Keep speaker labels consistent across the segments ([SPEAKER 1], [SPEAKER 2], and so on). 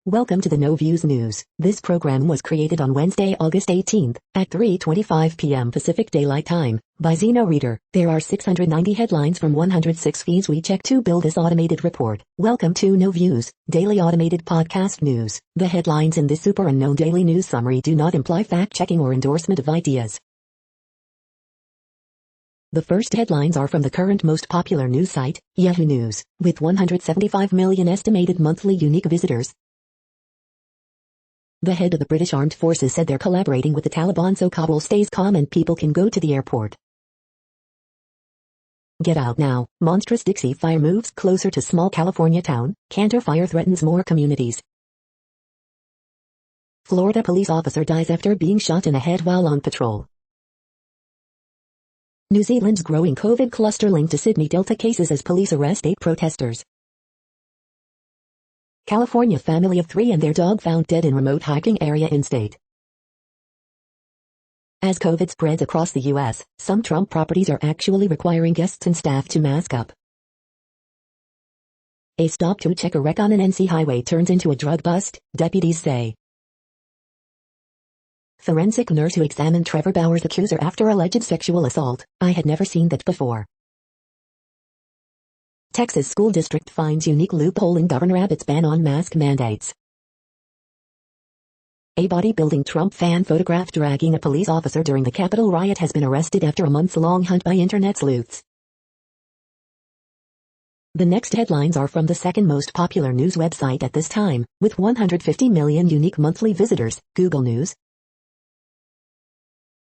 [SPEAKER 1] Welcome to the No Views News. This program was created on Wednesday, August 18th, at 3:25 p.m. Pacific Daylight Time, by Zeno Reader. There are 690 headlines from 106 feeds we check to build this automated report. Welcome to No Views, daily automated podcast news. The headlines in this super unknown daily news summary do not imply fact-checking or endorsement of ideas. The first headlines are from the current most popular news site, Yahoo News, with 175 million estimated monthly unique visitors. The head of the British Armed Forces said they're collaborating with the Taliban so Kabul stays calm and people can go to the airport. Get out now. Monstrous Dixie fire moves closer to small California town. Cantor fire threatens more communities. Florida police officer dies after being shot in the head while on patrol. New Zealand's growing COVID cluster linked to Sydney Delta cases as police arrest 8 protesters. California family of 3 and their dog found dead in remote hiking area in state. As COVID spreads across the U.S., some Trump properties are actually requiring guests and staff to mask up. A stop to check a wreck on an NC highway turns into a drug bust, deputies say. Forensic nurse who examined Trevor Bauer's accuser after alleged sexual assault. I had never seen that before. Texas school district finds unique loophole in Governor Abbott's ban on mask mandates. A bodybuilding Trump fan photographed dragging a police officer during the Capitol riot has been arrested after a months-long hunt by internet sleuths. The next headlines are from the second most popular news website at this time, with 150 million unique monthly visitors, Google News.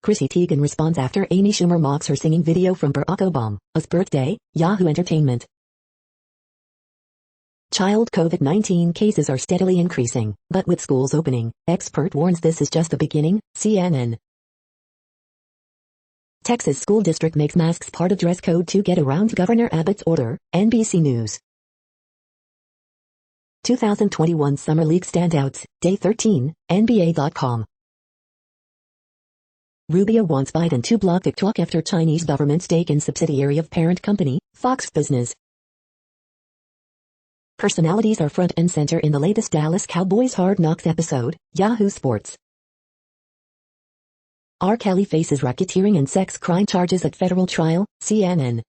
[SPEAKER 1] Chrissy Teigen responds after Amy Schumer mocks her singing video from Barack Obama's birthday, Yahoo Entertainment. Child COVID-19 cases are steadily increasing, but with schools opening, expert warns this is just the beginning, CNN. Texas school district makes masks part of dress code to get around Governor Abbott's order, NBC News. 2021 Summer League Standouts, Day 13, NBA.com. Rubio wants Biden to block TikTok after Chinese government stake in subsidiary of parent company, Fox Business. Personalities are front and center in the latest Dallas Cowboys Hard Knocks episode, Yahoo Sports. R. Kelly faces racketeering and sex crime charges at federal trial, CNN.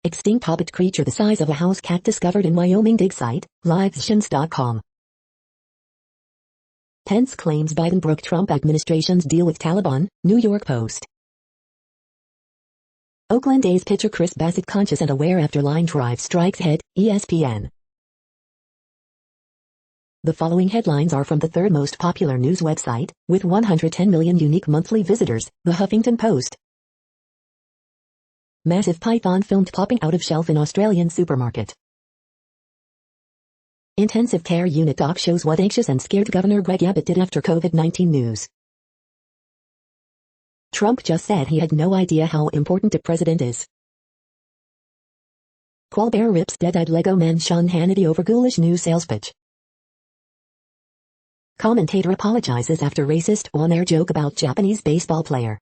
[SPEAKER 1] Extinct hobbit creature the size of a house cat discovered in Wyoming dig site, Livesions.com. Pence claims Biden broke Trump administration's deal with Taliban, New York Post. Oakland A's pitcher Chris Bassett conscious and aware after line drive strikes head, ESPN. The following headlines are from the third most popular news website, with 110 million unique monthly visitors, The Huffington Post. Massive python filmed popping out of shelf in Australian supermarket. Intensive care unit doc shows what anxious and scared Governor Greg Abbott did after COVID-19 news. Trump just said he had no idea how important a president is. Colbert rips dead-eyed Lego man Sean Hannity over ghoulish new sales pitch. Commentator apologizes after racist on-air joke about Japanese baseball player.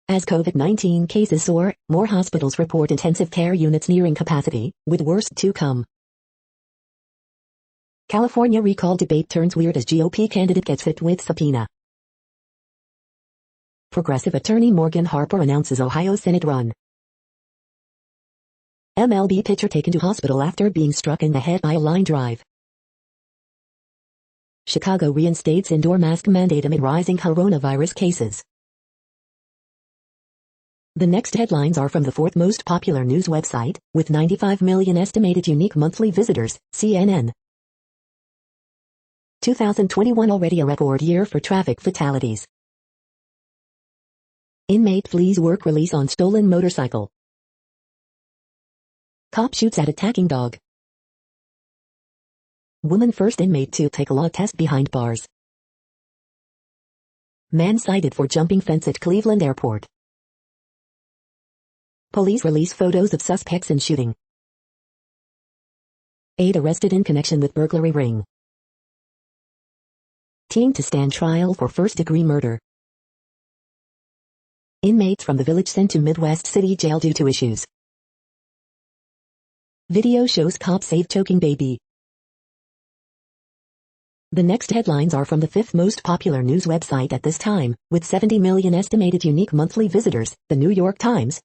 [SPEAKER 1] As COVID-19 cases soar, more hospitals report intensive care units nearing capacity, with worse to come. California recall debate turns weird as GOP candidate gets hit with subpoena. Progressive attorney Morgan Harper announces Ohio Senate run. MLB pitcher taken to hospital after being struck in the head by a line drive. Chicago reinstates indoor mask mandate amid rising coronavirus cases. The next headlines are from the fourth most popular news website, with 95 million estimated unique monthly visitors, CNN. 2021 already a record year for traffic fatalities. Inmate flees work release on stolen motorcycle. Cop shoots at attacking dog. Woman first inmate to take a law test behind bars. Man cited for jumping fence at Cleveland Airport. Police release photos of suspects in shooting. 8 arrested in connection with burglary ring. Teen to stand trial for first-degree murder. Inmates from the village sent to Midwest City Jail due to issues. Video shows cop save choking baby. The next headlines are from the fifth most popular news website at this time, with 70 million estimated unique monthly visitors, The New York Times.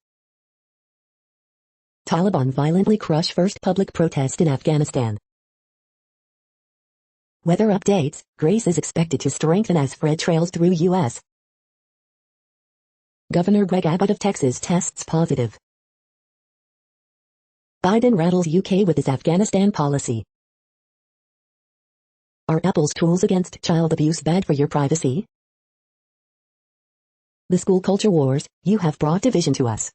[SPEAKER 1] Taliban violently crush first public protest in Afghanistan. Weather updates, Grace is expected to strengthen as Fred trails through U.S. Governor Greg Abbott of Texas tests positive. Biden rattles UK with his Afghanistan policy. Are Apple's tools against child abuse bad for your privacy? The school culture wars, you have brought division to us.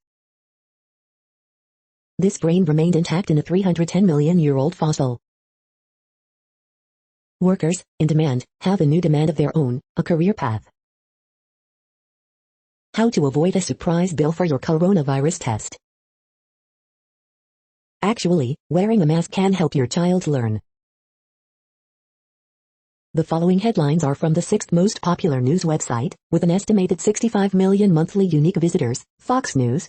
[SPEAKER 1] This brain remained intact in a 310-million-year-old fossil. Workers, in demand, have a new demand of their own, a career path. How to avoid a surprise bill for your coronavirus test. Actually, wearing a mask can help your child learn. The following headlines are from the sixth most popular news website, with an estimated 65 million monthly unique visitors, Fox News.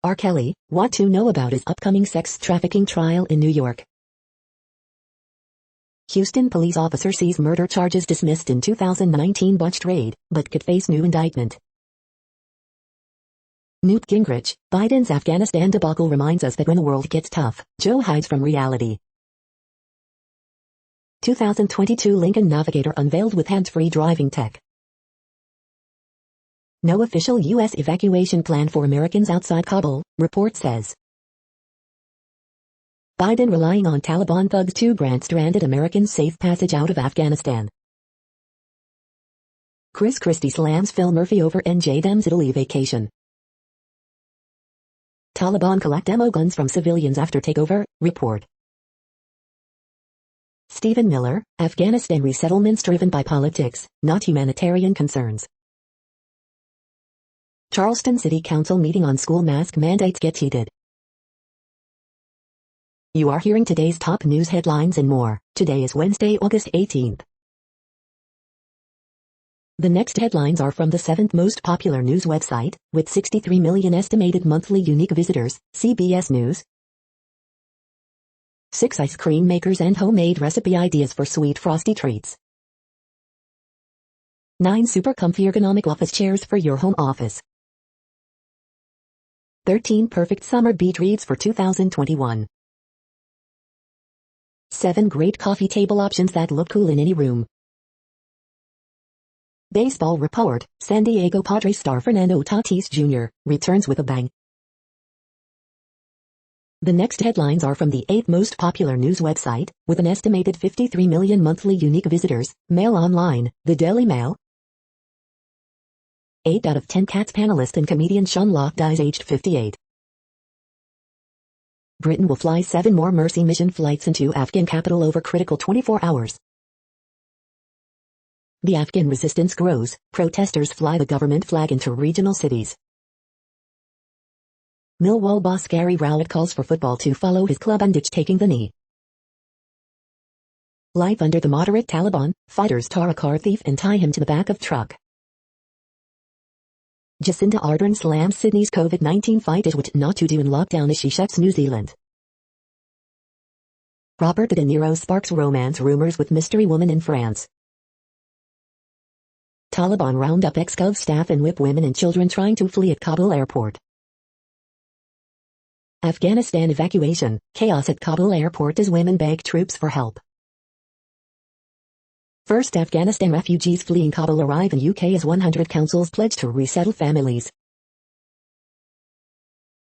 [SPEAKER 1] R. Kelly, what to know about his upcoming sex trafficking trial in New York. Houston police officer sees murder charges dismissed in 2019 botched raid, but could face new indictment. Newt Gingrich, Biden's Afghanistan debacle reminds us that when the world gets tough, Joe hides from reality. 2022 Lincoln Navigator unveiled with hands-free driving tech. No official U.S. evacuation plan for Americans outside Kabul, report says. Biden relying on Taliban thugs to grant stranded Americans safe passage out of Afghanistan. Chris Christie slams Phil Murphy over NJ Dems Italy vacation. Taliban collect demo guns from civilians after takeover, report. Stephen Miller, Afghanistan resettlements driven by politics, not humanitarian concerns. Charleston City Council meeting on school mask mandates gets heated. You are hearing today's top news headlines and more. Today is Wednesday, August 18th. The next headlines are from the seventh most popular news website, with 63 million estimated monthly unique visitors, CBS News. 6 ice cream makers and homemade recipe ideas for sweet frosty treats. 9 super comfy ergonomic office chairs for your home office. 13 perfect summer beach reads for 2021. 7 great coffee table options that look cool in any room. Baseball report, San Diego Padres star Fernando Tatis Jr. returns with a bang. The next headlines are from the 8th most popular news website, with an estimated 53 million monthly unique visitors, Mail Online, The Daily Mail. 8 out of 10 Cats panelist and comedian Sean Locke dies aged 58. Britain will fly 7 more Mercy mission flights into Afghan capital over critical 24 hours. The Afghan resistance grows, protesters fly the government flag into regional cities. Millwall boss Gary Rowett calls for football to follow his club and ditch taking the knee. Life under the moderate Taliban, fighters tar a car thief and tie him to the back of truck. Jacinda Ardern slams Sydney's COVID-19 fight is what not to do in lockdown as she shuts New Zealand. Robert De Niro sparks romance rumors with mystery woman in France. Taliban round up ex-Gov staff and whip women and children trying to flee at Kabul airport. Afghanistan evacuation, chaos at Kabul airport as women beg troops for help. First Afghanistan refugees fleeing Kabul arrive in UK as 100 councils pledge to resettle families.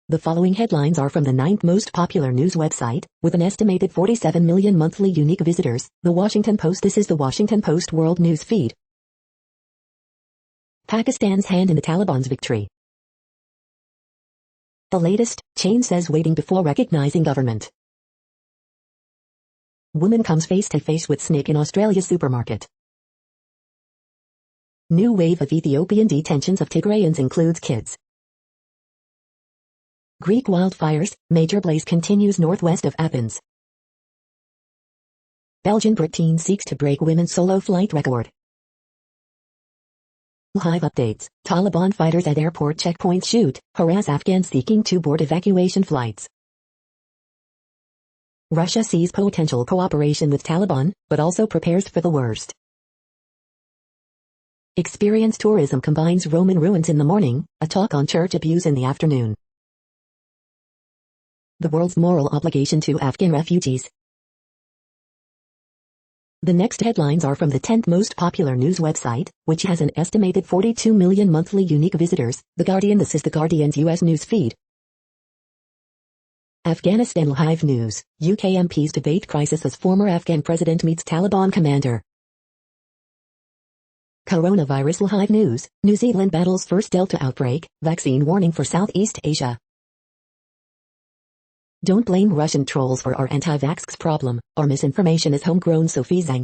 [SPEAKER 1] The following headlines are from the 9th most popular news website, with an estimated 47 million monthly unique visitors, The Washington Post. This is The Washington Post World News Feed. Pakistan's hand in the Taliban's victory. The latest, chain says waiting before recognizing government. Woman comes face-to-face with snake in Australia's supermarket. New wave of Ethiopian detentions of Tigrayans includes kids. Greek wildfires, major blaze continues northwest of Athens. Belgian Brit teen seeks to break women's solo flight record. Live updates, Taliban fighters at airport checkpoints shoot, harass Afghans seeking to board evacuation flights. Russia sees potential cooperation with Taliban, but also prepares for the worst. Experience tourism combines Roman ruins in the morning, a talk on church abuse in the afternoon. The world's moral obligation to Afghan refugees. The next headlines are from the 10th most popular news website, which has an estimated 42 million monthly unique visitors, The Guardian. This is The Guardian's US news feed. Afghanistan Live News, UK MPs debate crisis as former Afghan president meets Taliban commander. Coronavirus Live News, New Zealand battles first Delta outbreak, vaccine warning for Southeast Asia. Don't blame Russian trolls for our anti-vax problem, our misinformation is homegrown. Sophie Zhang.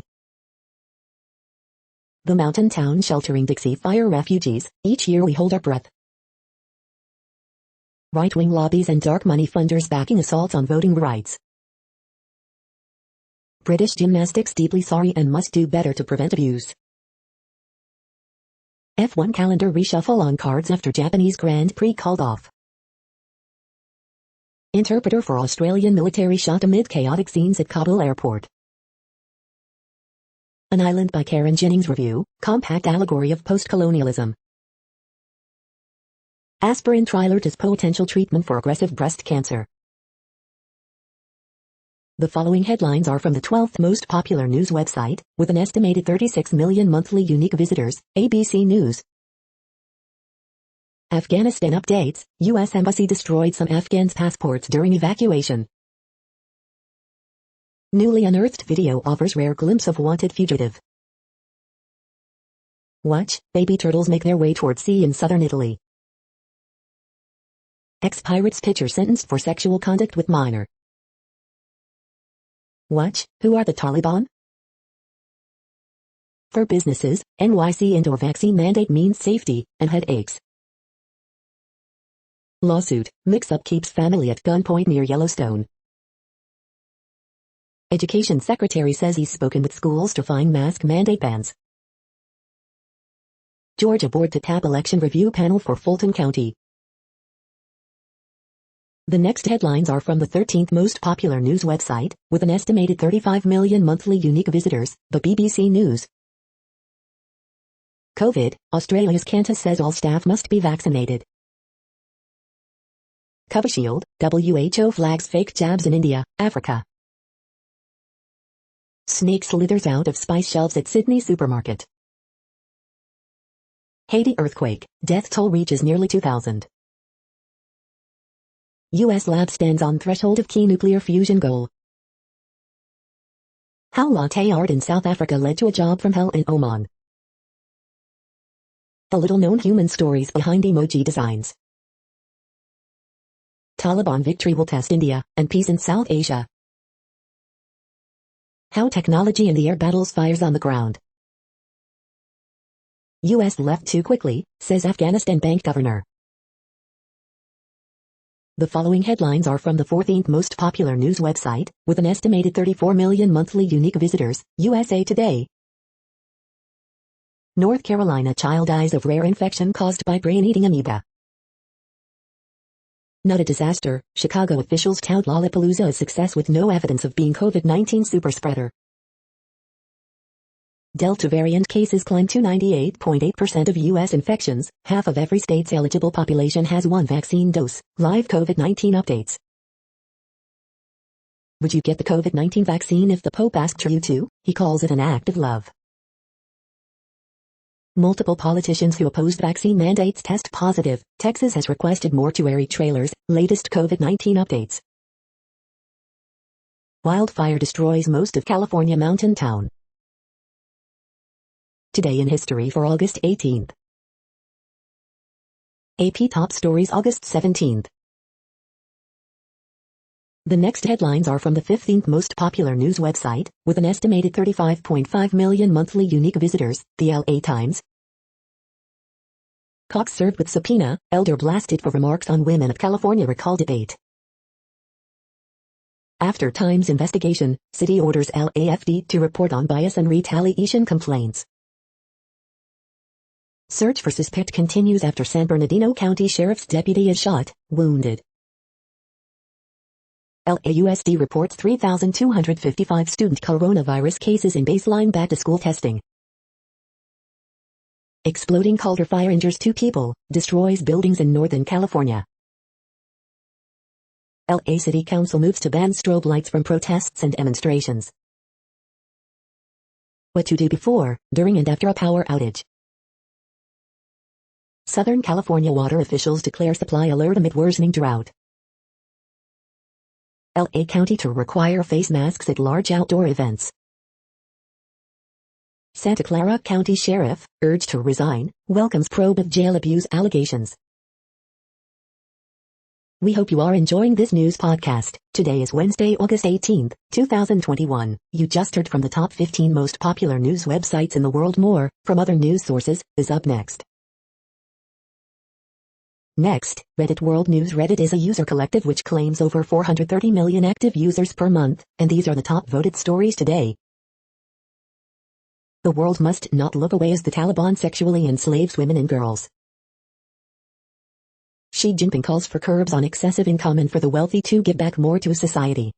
[SPEAKER 1] The mountain town sheltering Dixie Fire refugees, each year we hold our breath. Right-wing lobbies and dark money funders backing assaults on voting rights. British gymnastics deeply sorry and must do better to prevent abuse. F1 calendar reshuffle on cards after Japanese Grand Prix called off. Interpreter for Australian military shot amid chaotic scenes at Kabul airport. An Island by Karen Jennings review, compact allegory of post-colonialism. Aspirin trialed as potential treatment for aggressive breast cancer. The following headlines are from the 12th most popular news website, with an estimated 36 million monthly unique visitors, ABC News. Afghanistan updates, U.S. Embassy destroyed some Afghans' passports during evacuation. Newly unearthed video offers rare glimpse of wanted fugitive. Watch, baby turtles make their way toward sea in southern Italy. Ex-pirate's pitcher sentenced for sexual conduct with minor. Watch, who are the Taliban? For businesses, NYC indoor vaccine mandate means safety and headaches. Lawsuit, mix-up keeps family at gunpoint near Yellowstone. Education Secretary says he's spoken with schools to find mask mandate bans. Georgia board to tap election review panel for Fulton County. The next headlines are from the 13th most popular news website, with an estimated 35 million monthly unique visitors, the BBC News. COVID, Australia's Qantas says all staff must be vaccinated. Covishield, WHO flags fake jabs in India, Africa. Snake slithers out of spice shelves at Sydney supermarket. Haiti earthquake, death toll reaches nearly 2,000. U.S. lab stands on threshold of key nuclear fusion goal. How latte art in South Africa led to a job from hell in Oman. The little-known human stories behind emoji designs. Taliban victory will test India, and peace in South Asia. How technology in the air battles fires on the ground. U.S. left too quickly, says Afghanistan bank governor. The following headlines are from the 14th most popular news website, with an estimated 34 million monthly unique visitors, USA Today. North Carolina child dies of rare infection caused by brain-eating amoeba. Not a disaster, Chicago officials tout Lollapalooza a success with no evidence of being COVID-19 superspreader. Delta variant cases climb to 98.8% of U.S. infections, half of every state's eligible population has one vaccine dose, live COVID-19 updates. Would you get the COVID-19 vaccine if the Pope asked you to? He calls it an act of love. Multiple politicians who opposed vaccine mandates test positive. Texas has requested mortuary trailers, latest COVID-19 updates. Wildfire destroys most of California mountain town. Today in history for August 18th. AP Top Stories August 17th. The next headlines are from the 15th most popular news website, with an estimated 35.5 million monthly unique visitors, the LA Times. Cox served with subpoena, elder blasted for remarks on women of California recall debate. After Times investigation, city orders LAFD to report on bias and retaliation complaints. Search for suspect continues after San Bernardino County Sheriff's deputy is shot, wounded. LAUSD reports 3,255 student coronavirus cases in baseline back-to-school testing. Exploding Calder fire injures 2 people, destroys buildings in Northern California. LA City Council moves to ban strobe lights from protests and demonstrations. What to do before, during and after a power outage. Southern California water officials declare supply alert amid worsening drought. LA County to require face masks at large outdoor events. Santa Clara County Sheriff, urged to resign, welcomes probe of jail abuse allegations. We hope you are enjoying this news podcast. Today is Wednesday, August 18th, 2021. You just heard from the top 15 most popular news websites in the world. More, from other news sources, is up next. Next, Reddit World News. Reddit is a user collective which claims over 430 million active users per month, and these are the top voted stories today. The world must not look away as the Taliban sexually enslaves women and girls. Xi Jinping calls for curbs on excessive income and for the wealthy to give back more to society.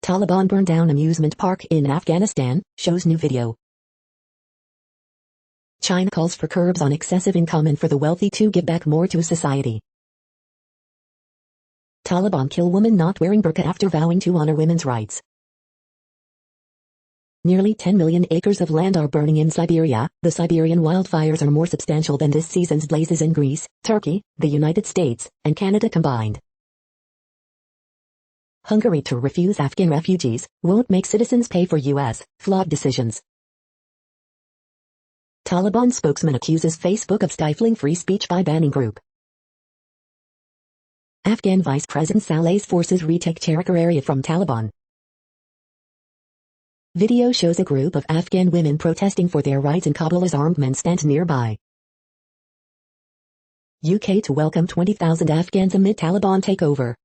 [SPEAKER 1] Taliban burn down amusement park in Afghanistan, shows new video. China calls for curbs on excessive income and for the wealthy to give back more to society. Taliban kill woman not wearing burqa after vowing to honor women's rights. Nearly 10 million acres of land are burning in Siberia. The Siberian wildfires are more substantial than this season's blazes in Greece, Turkey, the United States, and Canada combined. Hungary to refuse Afghan refugees, won't make citizens pay for U.S. flawed decisions. Taliban spokesman accuses Facebook of stifling free speech by banning group. Afghan Vice President Saleh's forces retake Cherekar area from Taliban. Video shows a group of Afghan women protesting for their rights in Kabul as armed men stand nearby. UK to welcome 20,000 Afghans amid Taliban takeover.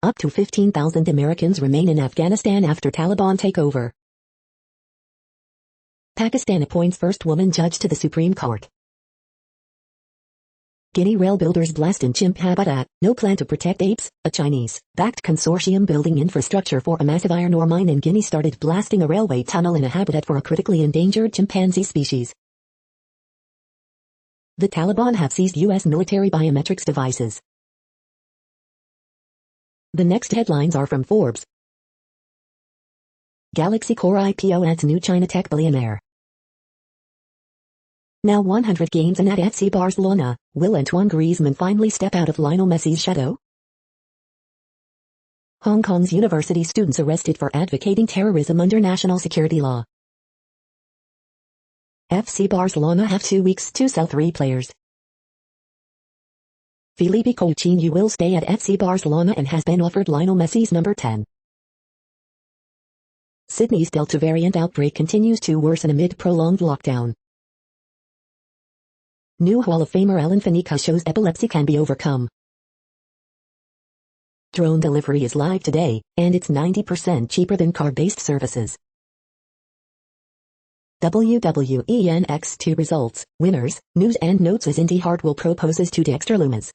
[SPEAKER 1] Up to 15,000 Americans remain in Afghanistan after Taliban takeover. Pakistan appoints first woman judge to the Supreme Court. Guinea rail builders blast in chimp habitat, no plan to protect apes. A Chinese-backed consortium building infrastructure for a massive iron ore mine in Guinea started blasting a railway tunnel in a habitat for a critically endangered chimpanzee species. The Taliban have seized U.S. military biometrics devices. The next headlines are from Forbes. Galaxy Core IPO adds new China tech billionaire. Now 100 games and at FC Barcelona, will Antoine Griezmann finally step out of Lionel Messi's shadow? Hong Kong's university students arrested for advocating terrorism under national security law. FC Barcelona have 2 weeks to sell 3 players. Felipe Coutinho will stay at FC Barcelona and has been offered Lionel Messi's number 10. Sydney's Delta variant outbreak continues to worsen amid prolonged lockdown. New Hall of Famer Alan Faneca shows epilepsy can be overcome. Drone delivery is live today, and it's 90% cheaper than car-based services. WWE NXT results, winners, news and notes as Indy Hartwell proposes to Dexter Lumis.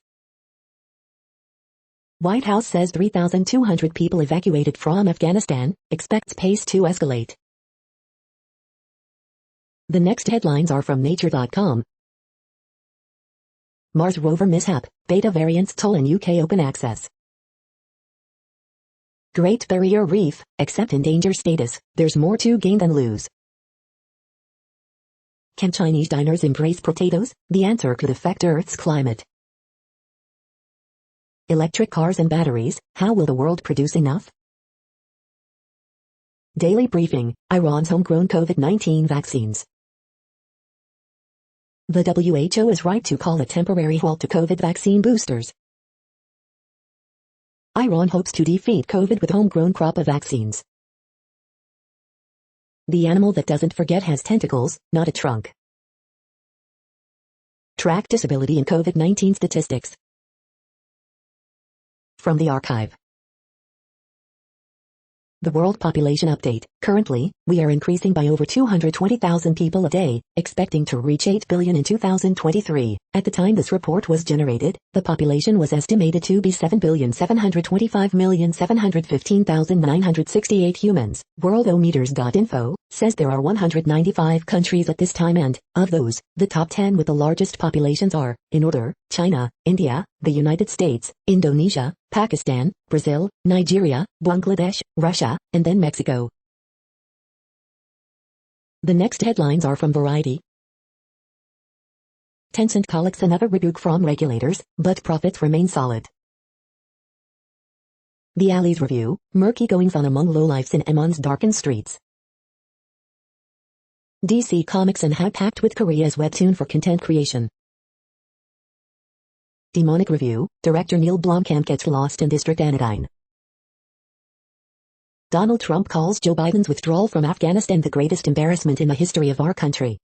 [SPEAKER 1] White House says 3,200 people evacuated from Afghanistan, expects pace to escalate. The next headlines are from Nature.com. Mars rover mishap, beta variants toll in UK open access. Great Barrier Reef, accept endangered status, there's more to gain than lose. Can Chinese diners embrace potatoes? The answer could affect Earth's climate. Electric cars and batteries, how will the world produce enough? Daily briefing, Iran's homegrown COVID-19 vaccines. The WHO is right to call a temporary halt to COVID vaccine boosters. Iran hopes to defeat COVID with homegrown crop of vaccines. The animal that doesn't forget has tentacles, not a trunk. Track disability in COVID-19 statistics. From the archive. The World Population Update, Currently, we are increasing by over 220,000 people a day, expecting to reach 8 billion in 2023. At the time this report was generated, the population was estimated to be 7,725,715,968 humans. Worldometers.info says there are 195 countries at this time, and, of those, the top 10 with the largest populations are, in order, China, India, the United States, Indonesia, Pakistan, Brazil, Nigeria, Bangladesh, Russia, and then Mexico. The next headlines are from Variety. Tencent collects another rebuke from regulators, but profits remain solid. The Alley's review, murky goings-on among lowlifes in Emon's darkened streets. DC Comics and how packed with Korea's webtoon for content creation. Demonic review, director Neil Blomkamp gets lost in District Anodyne. Donald Trump calls Joe Biden's withdrawal from Afghanistan the greatest embarrassment in the history of our country.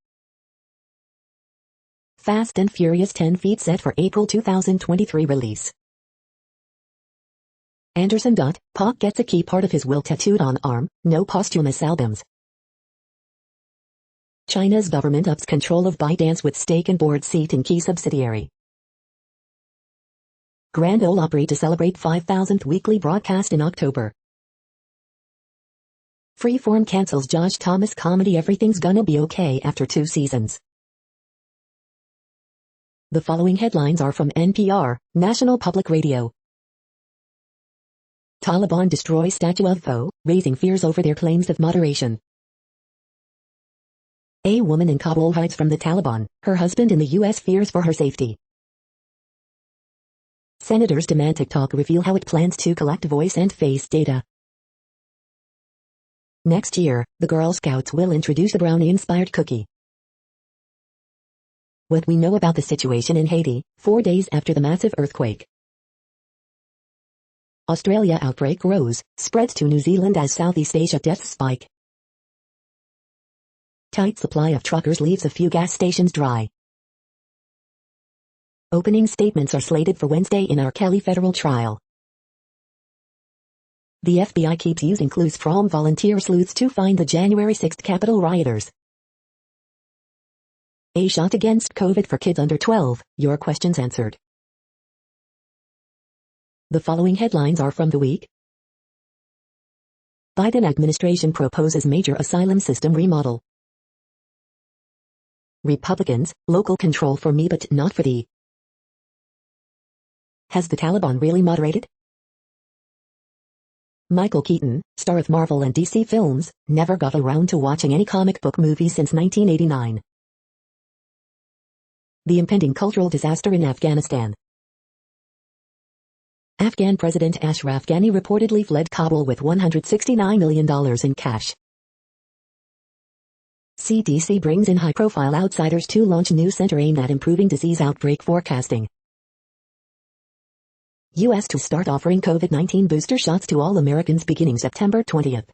[SPEAKER 1] Fast and Furious 10 feet set for April 2023 release. Anderson. Pac gets a key part of his will tattooed on arm, no posthumous albums. China's government ups control of ByteDance with stake and board seat in key subsidiary. Grand Ole Opry to celebrate 5,000th weekly broadcast in October. Freeform cancels Josh Thomas comedy Everything's Gonna Be Okay after 2 seasons. The following headlines are from NPR, National Public Radio. Taliban destroy statue of foe, raising fears over their claims of moderation. A woman in Kabul hides from the Taliban, her husband in the U.S. fears for her safety. Senators demand TikTok reveal how it plans to collect voice and face data. Next year, the Girl Scouts will introduce a brownie-inspired cookie. What we know about the situation in Haiti, 4 days after the massive earthquake. Australia outbreak grows, spreads to New Zealand as Southeast Asia deaths spike. Tight supply of truckers leaves a few gas stations dry. Opening statements are slated for Wednesday in R. Kelly federal trial. The FBI keeps using clues from volunteer sleuths to find the January 6 Capitol rioters. A shot against COVID for kids under 12, your questions answered. The following headlines are from The Week. Biden administration proposes major asylum system remodel. Republicans, local control for me but not for thee. Has the Taliban really moderated? Michael Keaton, star of Marvel and DC films, never got around to watching any comic book movie since 1989. The impending cultural disaster in Afghanistan. Afghan President Ashraf Ghani reportedly fled Kabul with $169 million in cash. CDC brings in high-profile outsiders to launch new center aimed at improving disease outbreak forecasting. U.S. to start offering COVID-19 booster shots to all Americans beginning September 20th.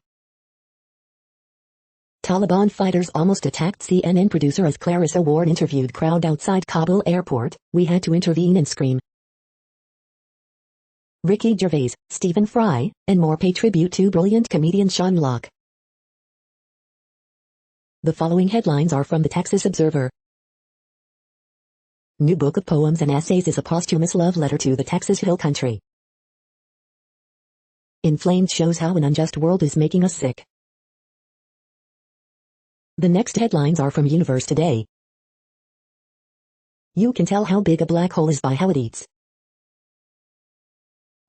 [SPEAKER 1] Taliban fighters almost attacked CNN producer as Clarissa Ward interviewed crowd outside Kabul airport, we had to intervene and scream. Ricky Gervais, Stephen Fry, and more pay tribute to brilliant comedian Sean Locke. The following headlines are from the Texas Observer. New book of poems and essays is a posthumous love letter to the Texas Hill Country. Inflamed shows how an unjust world is making us sick. The next headlines are from Universe Today. You can tell how big a black hole is by how it eats.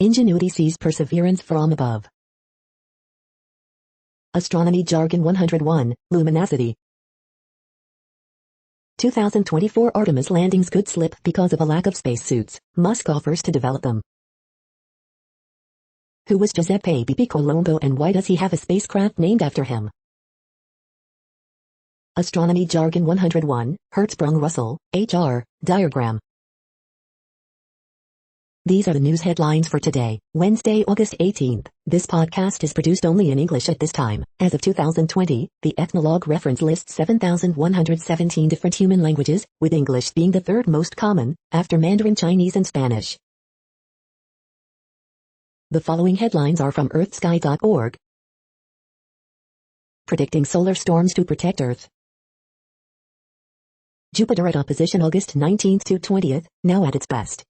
[SPEAKER 1] Ingenuity sees perseverance from above. Astronomy Jargon 101, Luminosity. 2024 Artemis landings could slip because of a lack of spacesuits. Musk offers to develop them. Who was Giuseppe Bepi Colombo and why does he have a spacecraft named after him? Astronomy Jargon 101, Hertzsprung-Russell, HR, diagram. These are the news headlines for today, Wednesday, August 18th. This podcast is produced only in English at this time. As of 2020, the Ethnologue reference lists 7,117 different human languages, with English being the third most common, after Mandarin Chinese and Spanish. The following headlines are from earthsky.org. predicting solar storms to protect Earth. Jupiter at opposition August 19th to 20th, now at its best.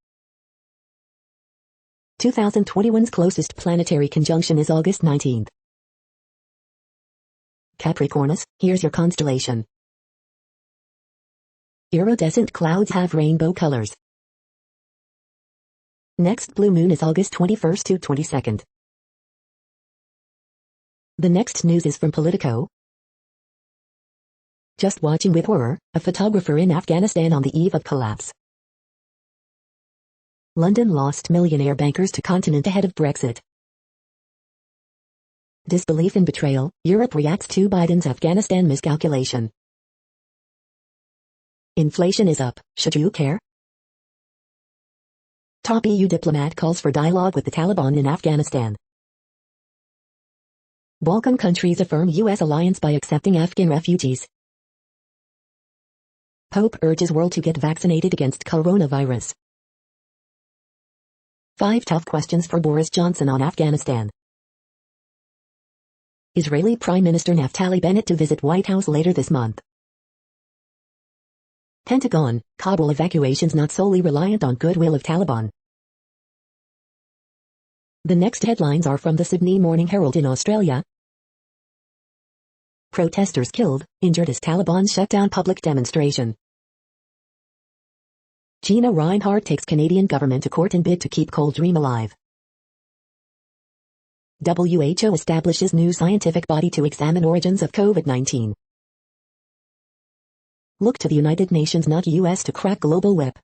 [SPEAKER 1] 2021's closest planetary conjunction is August 19th. Capricornus, here's your constellation. Iridescent clouds have rainbow colors. Next blue moon is August 21st to 22nd. The next news is from Politico. Just watching with horror, a photographer in Afghanistan on the eve of collapse. London lost millionaire bankers to continent ahead of Brexit. Disbelief and betrayal, Europe reacts to Biden's Afghanistan miscalculation. Inflation is up, should you care? Top EU diplomat calls for dialogue with the Taliban in Afghanistan. Balkan countries affirm U.S. alliance by accepting Afghan refugees. Pope urges world to get vaccinated against coronavirus. 5 tough questions for Boris Johnson on Afghanistan. Israeli Prime Minister Naftali Bennett to visit White House later this month. Pentagon, Kabul evacuations not solely reliant on goodwill of Taliban. The next headlines are from the Sydney Morning Herald in Australia. Protesters killed, injured as Taliban shut down public demonstration. Gina Rinehart takes Canadian government to court in bid to keep coal dream alive. WHO establishes new scientific body to examine origins of COVID-19. Look to the United Nations not US to crack global whip.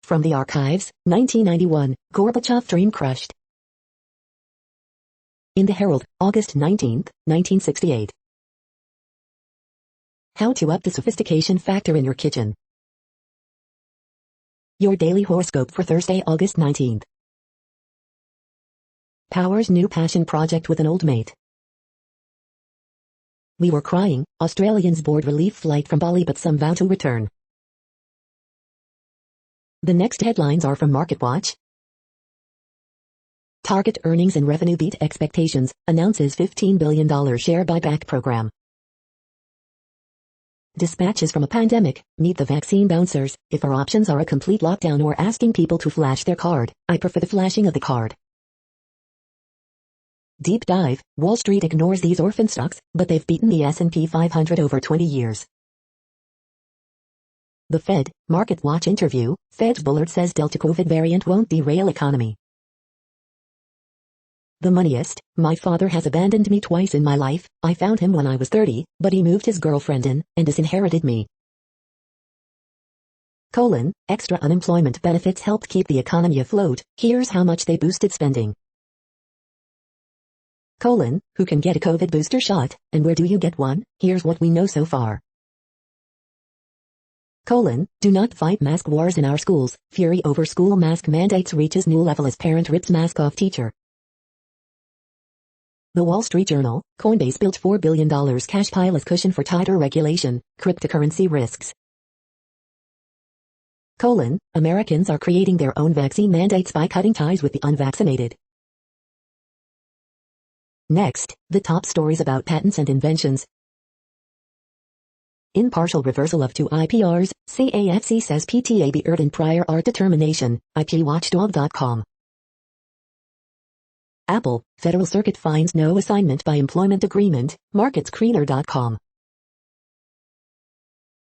[SPEAKER 1] From the archives, 1991, Gorbachev dream crushed. In the Herald, August 19, 1968. How to up the sophistication factor in your kitchen. Your daily horoscope for Thursday, August 19th. Power's new passion project with an old mate. We were crying, Australians board relief flight from Bali but some vow to return. The next headlines are from MarketWatch. Target earnings and revenue beat expectations, announces $15 billion share buyback program. Dispatches from a pandemic, meet the vaccine bouncers. If our options are a complete lockdown or asking people to flash their card, I prefer the flashing of the card. Deep dive, Wall Street ignores these orphan stocks, but they've beaten the S&P 500 over 20 years. The Fed, MarketWatch interview, Fed Bullard says Delta COVID variant won't derail economy. The Moneyest, my father has abandoned me twice in my life. I found him when I was 30, but he moved his girlfriend in, and disinherited me. Extra unemployment benefits helped keep the economy afloat. Here's how much they boosted spending. Who can get a COVID booster shot, and where do you get one? Here's what we know so far. Do not fight mask wars in our schools. Fury over school mask mandates reaches new level as parent rips mask off teacher. The Wall Street Journal, Coinbase built $4 billion cash pile as cushion for tighter regulation, cryptocurrency risks. Americans are creating their own vaccine mandates by cutting ties with the unvaccinated. Next, the top stories about patents and inventions. In partial reversal of 2 IPRs, CAFC says PTAB erred in prior art determination, IPWatchdog.com. Apple, Federal Circuit finds no assignment by employment agreement, MarketScreener.com.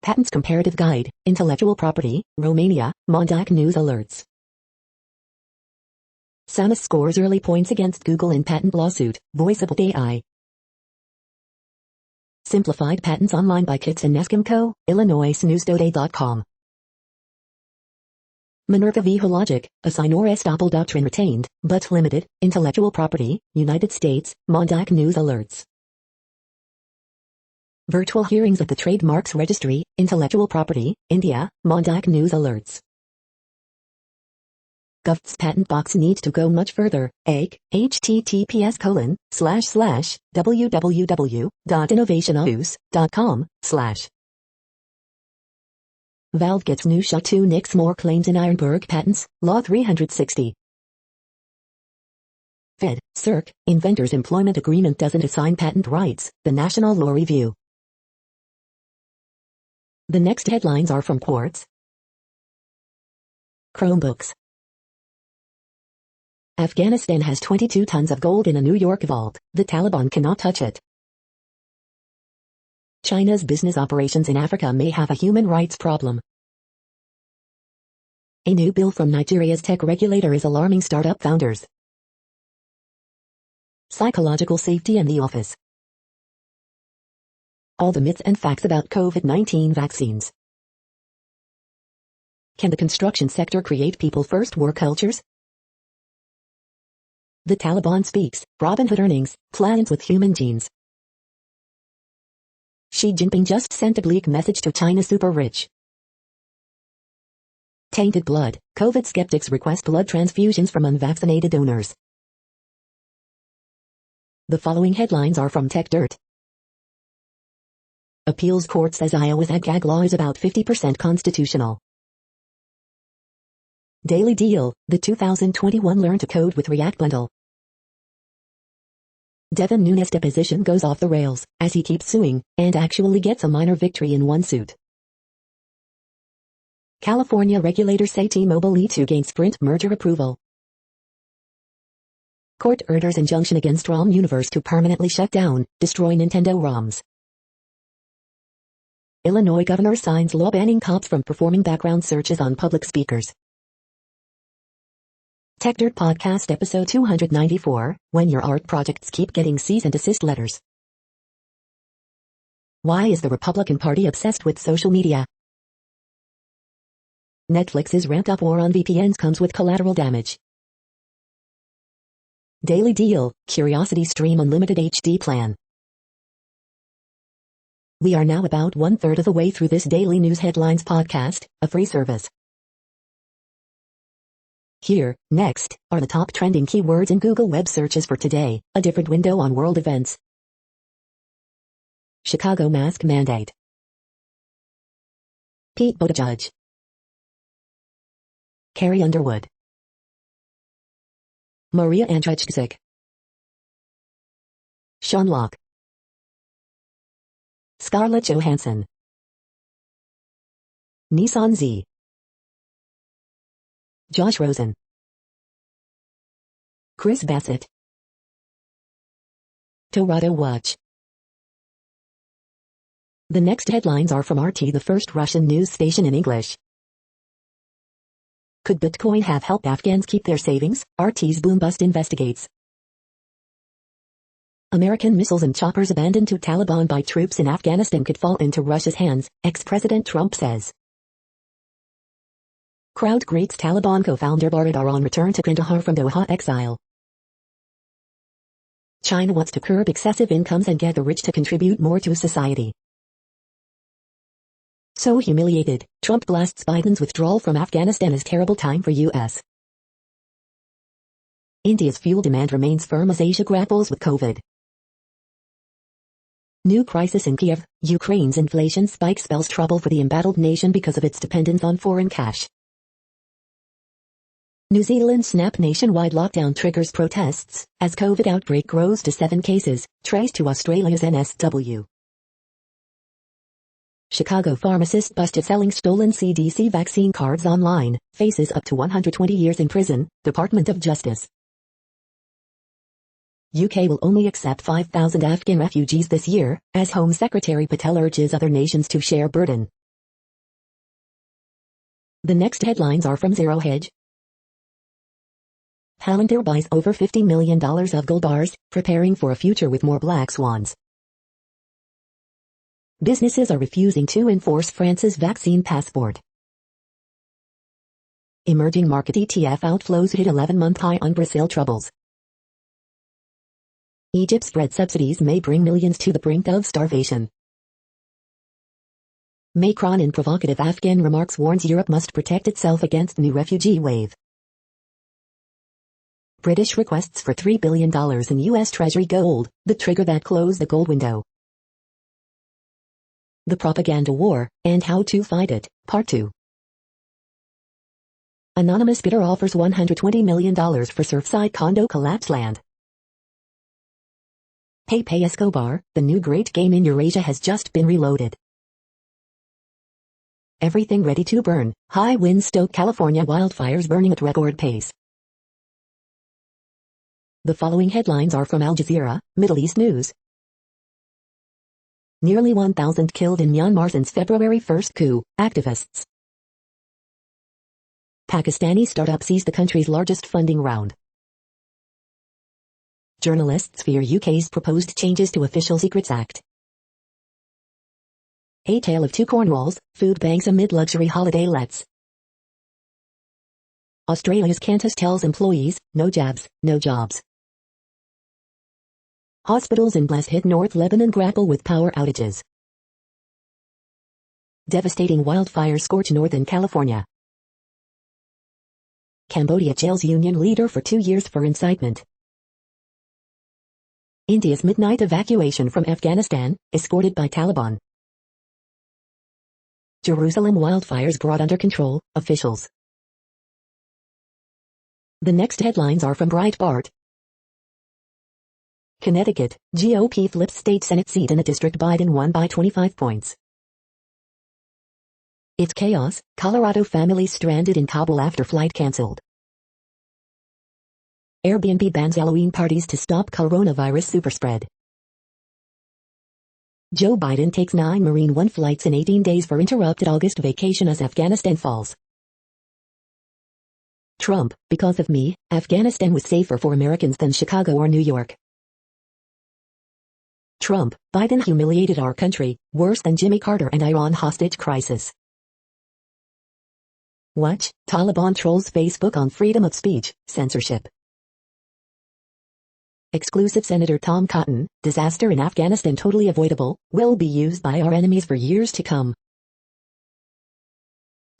[SPEAKER 1] Patents Comparative Guide, Intellectual Property, Romania, Mondac News Alerts. Samus scores early points against Google in patent lawsuit, Voiceable AI. Simplified patents online by Kitts and Nescamco, Illinois Newsdoday.com. Minerva v. Hologic, a Sinor estoppel doctrine retained, but limited, Intellectual Property, United States, Mondac News Alerts. Virtual hearings at the Trademarks Registry, Intellectual Property, India, Mondac News Alerts. Gov's patent box needs to go much further, https://www.innovationofuse.com/ Valve gets new shot to nix more claims in Ironburg patents, Law 360. Fed, Circ, Inventors Employment Agreement doesn't assign patent rights, the National Law Review. The next headlines are from Quartz. Chromebooks. Afghanistan has 22 tons of gold in a New York vault. The Taliban cannot touch it. China's business operations in Africa may have a human rights problem. A new bill from Nigeria's tech regulator is alarming startup founders. Psychological safety in the office. All the myths and facts about COVID-19 vaccines. Can the construction sector create people-first work cultures? The Taliban speaks, Robinhood earnings, plans with human genes. Xi Jinping just sent a bleak message to China's super-rich. Tainted blood, COVID skeptics request blood transfusions from unvaccinated donors. The following headlines are from Tech Dirt. Appeals court says Iowa's ag law is about 50% constitutional. Daily Deal, the 2021 Learn to Code with React bundle. Devin Nunes' deposition goes off the rails, as he keeps suing, and actually gets a minor victory in one suit. California regulators say T-Mobile lead to gain Sprint merger approval. Court orders injunction against ROM Universe to permanently shut down, destroy Nintendo ROMs. Illinois governor signs law banning cops from performing background searches on public speakers. Tech Dirt Podcast episode 294, When Your Art Projects Keep Getting Cease and Desist Letters. Why is the Republican Party obsessed with social media? Netflix's ramped-up war on VPNs comes with collateral damage. Daily Deal, Curiosity Stream Unlimited HD plan. We are now about 1/3 of the way through this daily news headlines podcast, a free service. Here, next, are the top trending keywords in Google web searches for today, a different window on world events. Chicago mask mandate. Pete Buttigieg. Carrie Underwood. Maria Andrzejczyk. Sean Locke. Scarlett Johansson. Nissan Z. Josh Rosen. Chris Bassett. Toronto Watch. The next headlines are from RT, the first Russian news station in English. Could Bitcoin have helped Afghans keep their savings? RT's boom bust investigates. American missiles and choppers abandoned to Taliban by troops in Afghanistan could fall into Russia's hands, ex-President Trump says. Crowd greets Taliban co-founder Baradar on return to Kandahar from Doha exile. China wants to curb excessive incomes and get the rich to contribute more to society. So humiliated, Trump blasts Biden's withdrawal from Afghanistan as terrible time for U.S. India's fuel demand remains firm as Asia grapples with COVID. New crisis in Kiev, Ukraine's inflation spike spells trouble for the embattled nation because of its dependence on foreign cash. New Zealand's snap nationwide lockdown triggers protests, as COVID outbreak grows to 7 cases, traced to Australia's NSW. Chicago pharmacist busted selling stolen CDC vaccine cards online, faces up to 120 years in prison, Department of Justice. UK will only accept 5,000 Afghan refugees this year, as Home Secretary Patel urges other nations to share burden. The next headlines are from Zero Hedge. Palantir buys over $50 million of gold bars, preparing for a future with more black swans. Businesses are refusing to enforce France's vaccine passport. Emerging market ETF outflows hit 11-month high on Brazil troubles. Egypt's bread subsidies may bring millions to the brink of starvation. Macron in provocative Afghan remarks warns Europe must protect itself against new refugee wave. British requests for $3 billion in U.S. Treasury gold, the trigger that closed the gold window. The propaganda war, and how to fight it, Part 2. Anonymous bidder offers $120 million for Surfside condo collapse land. Pepe Escobar, the new great game in Eurasia has just been reloaded. Everything ready to burn. High winds stoke California wildfires burning at record pace. The following headlines are from Al Jazeera, Middle East News. Nearly 1,000 killed in Myanmar since February 1st coup, activists. Pakistani startup sees the country's largest funding round. Journalists fear UK's proposed changes to Official Secrets Act. A tale of two Cornwalls, food banks amid luxury holiday lets. Australia's Qantas tells employees, no jabs, no jobs. Hospitals in Bless hit North Lebanon grapple with power outages. Devastating wildfires scorch northern California. Cambodia jails union leader for 2 years for incitement. India's midnight evacuation from Afghanistan, escorted by Taliban. Jerusalem wildfires brought under control, officials. The next headlines are from Breitbart. Connecticut, GOP flips state Senate seat in a district Biden won by 25 points. It's chaos, Colorado families stranded in Kabul after flight cancelled. Airbnb bans Halloween parties to stop coronavirus superspread. Joe Biden takes 9 Marine One flights in 18 days for interrupted August vacation as Afghanistan falls. Trump, because of me, Afghanistan was safer for Americans than Chicago or New York. Trump, Biden humiliated our country, worse than Jimmy Carter and Iran hostage crisis. Watch, Taliban trolls Facebook on freedom of speech, censorship. Exclusive Senator Tom Cotton, disaster in Afghanistan totally avoidable, will be used by our enemies for years to come.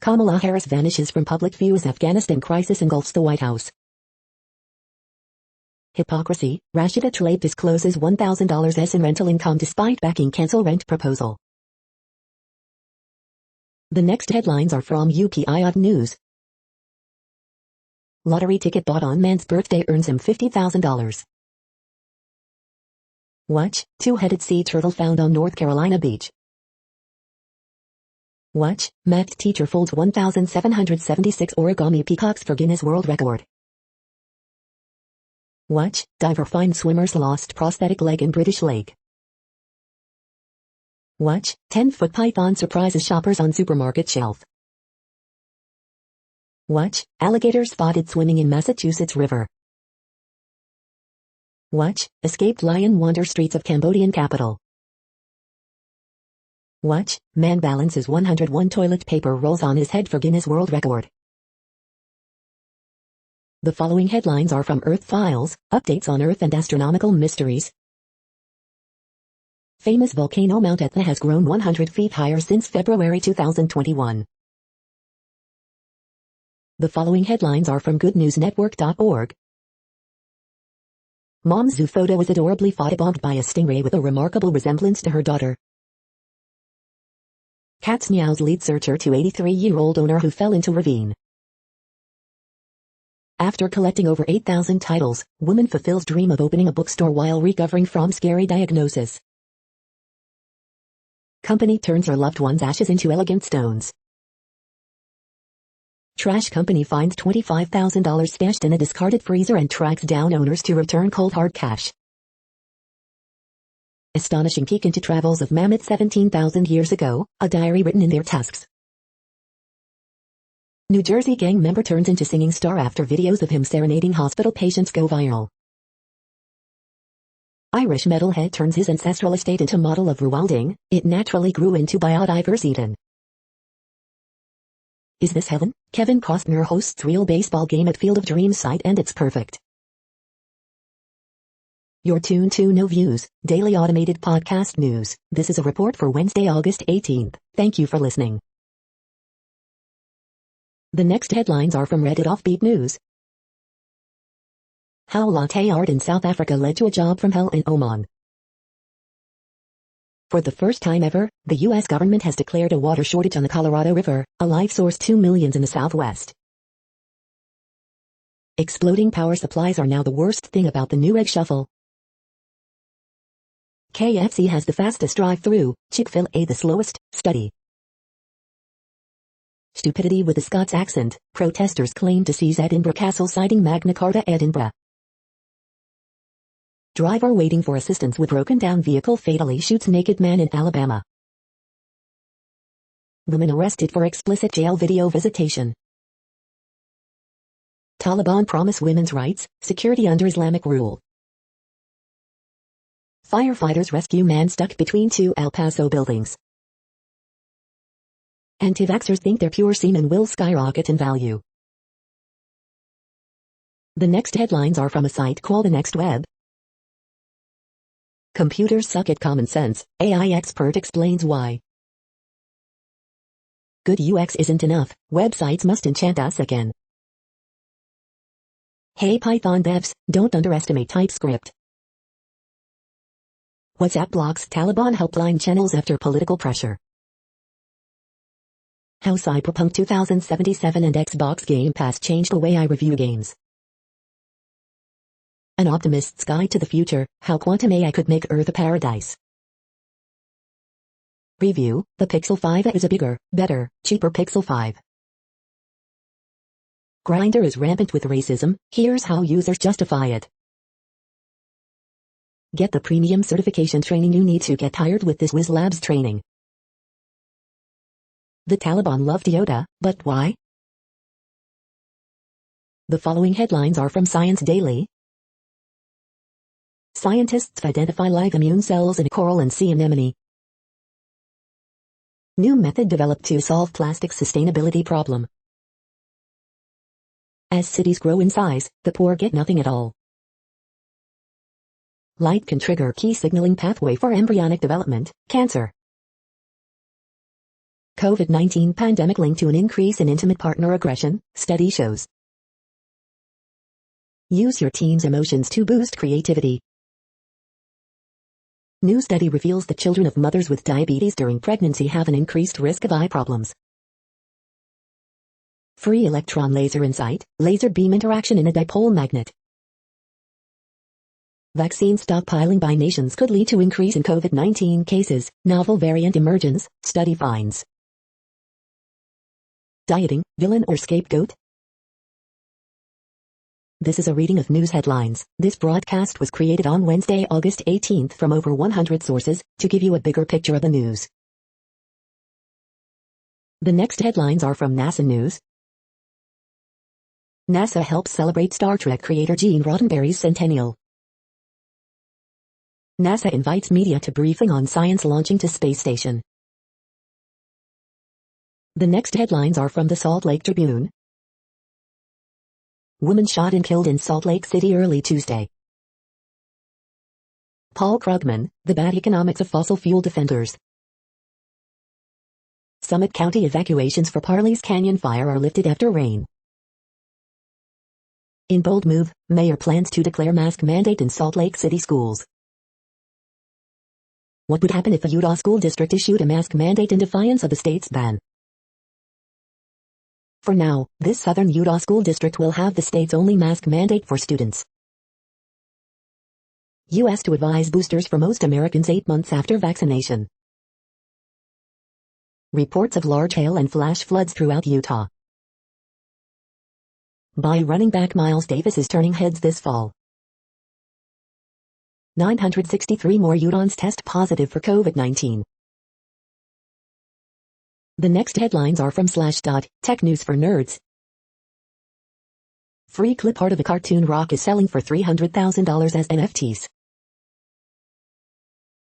[SPEAKER 1] Kamala Harris vanishes from public view as Afghanistan crisis engulfs the White House. Hypocrisy, Rashida Tlaib discloses $1,000 in rental income despite backing cancel rent proposal. The next headlines are from UPI News. Lottery ticket bought on man's birthday earns him $50,000. Watch, two-headed sea turtle found on North Carolina beach. Watch, math teacher folds 1,776 origami peacocks for Guinness World Record. Watch, diver finds swimmer's lost prosthetic leg in British lake. Watch, 10-foot python surprises shoppers on supermarket shelf. Watch, alligator spotted swimming in Massachusetts river. Watch, escaped lion wanders streets of Cambodian capital. Watch, man balances 101 toilet paper rolls on his head for Guinness World Record. The following headlines are from Earth Files, updates on Earth and astronomical mysteries. Famous volcano Mount Etna has grown 100 feet higher since February 2021. The following headlines are from goodnewsnetwork.org. Mom's zoo photo is adorably photobombed by a stingray with a remarkable resemblance to her daughter. Cats meows lead searcher to 83-year-old owner who fell into ravine. After collecting over 8,000 titles, woman fulfills dream of opening a bookstore while recovering from scary diagnosis. Company turns her loved one's ashes into elegant stones. Trash company finds $25,000 stashed in a discarded freezer and tracks down owners to return cold hard cash. Astonishing peek into travels of mammoths 17,000 years ago, a diary written in their tusks. New Jersey gang member turns into singing star after videos of him serenading hospital patients go viral. Irish metalhead turns his ancestral estate into model of rewilding, it naturally grew into biodiverse Eden. Is this heaven? Kevin Costner hosts real baseball game at Field of Dreams site and it's perfect. You're tuned to No Views, daily automated podcast news. This is a report for Wednesday, August 18th. Thank you for listening. The next headlines are from Reddit Offbeat News. How latte art in South Africa led to a job from hell in Oman. For the first time ever, the U.S. government has declared a water shortage on the Colorado River, a life source to millions in the Southwest. Exploding power supplies are now the worst thing about the Newegg shuffle. KFC has the fastest drive-through, Chick-fil-A the slowest. Study. Stupidity with a Scots accent. Protesters claim to seize Edinburgh Castle citing Magna Carta Edinburgh. Driver waiting for assistance with broken down vehicle fatally shoots naked man in Alabama. Woman arrested for explicit jail video visitation. Taliban promise women's rights, security under Islamic rule. Firefighters rescue man stuck between two El Paso buildings. Anti-vaxxers think their pure semen will skyrocket in value. The next headlines are from a site called The Next Web. Computers suck at common sense, AI expert explains why. Good UX isn't enough, websites must enchant us again. Hey Python devs, don't underestimate TypeScript. WhatsApp blocks Taliban helpline channels after political pressure. How Cyberpunk 2077 and Xbox Game Pass changed the way I review games. An Optimist's Guide to the Future, How Quantum AI Could Make Earth a Paradise. Review, the Pixel 5a is a bigger, better, cheaper Pixel 5. Grindr is rampant with racism, here's how users justify it. Get the premium certification training you need to get hired with this Wiz Labs training. The Taliban loved Yoda, but why? The following headlines are from Science Daily. Scientists identify live immune cells in coral and sea anemone. New method developed to solve plastic sustainability problem. As cities grow in size, the poor get nothing at all. Light can trigger key signaling pathway for embryonic development, cancer. COVID-19 pandemic linked to an increase in intimate partner aggression, study shows. Use your team's emotions to boost creativity. New study reveals that children of mothers with diabetes during pregnancy have an increased risk of eye problems. Free electron laser insight, laser beam interaction in a dipole magnet. Vaccine stockpiling by nations could lead to increase in COVID-19 cases, novel variant emergence, study finds. Dieting, villain or scapegoat? This is a reading of news headlines. This broadcast was created on Wednesday, August 18th from over 100 sources, to give you a bigger picture of the news. The next headlines are from NASA News. NASA helps celebrate Star Trek creator Gene Roddenberry's centennial. NASA invites media to briefing on science launching to space station. The next headlines are from the Salt Lake Tribune. Woman shot and killed in Salt Lake City early Tuesday. Paul Krugman, the bad economics of fossil fuel defenders. Summit County evacuations for Parley's Canyon fire are lifted after rain. In bold move, mayor plans to declare mask mandate in Salt Lake City schools. What would happen if a Utah school district issued a mask mandate in defiance of the state's ban? For now, this southern Utah school district will have the state's only mask mandate for students. U.S. to advise boosters for most Americans 8 months after vaccination. Reports of large hail and flash floods throughout Utah. By running back Miles Davis is turning heads this fall. 963 more Utahns test positive for COVID-19. The next headlines are from Slashdot, Tech News for Nerds. Free clip art of a cartoon rock is selling for $300,000 as NFTs.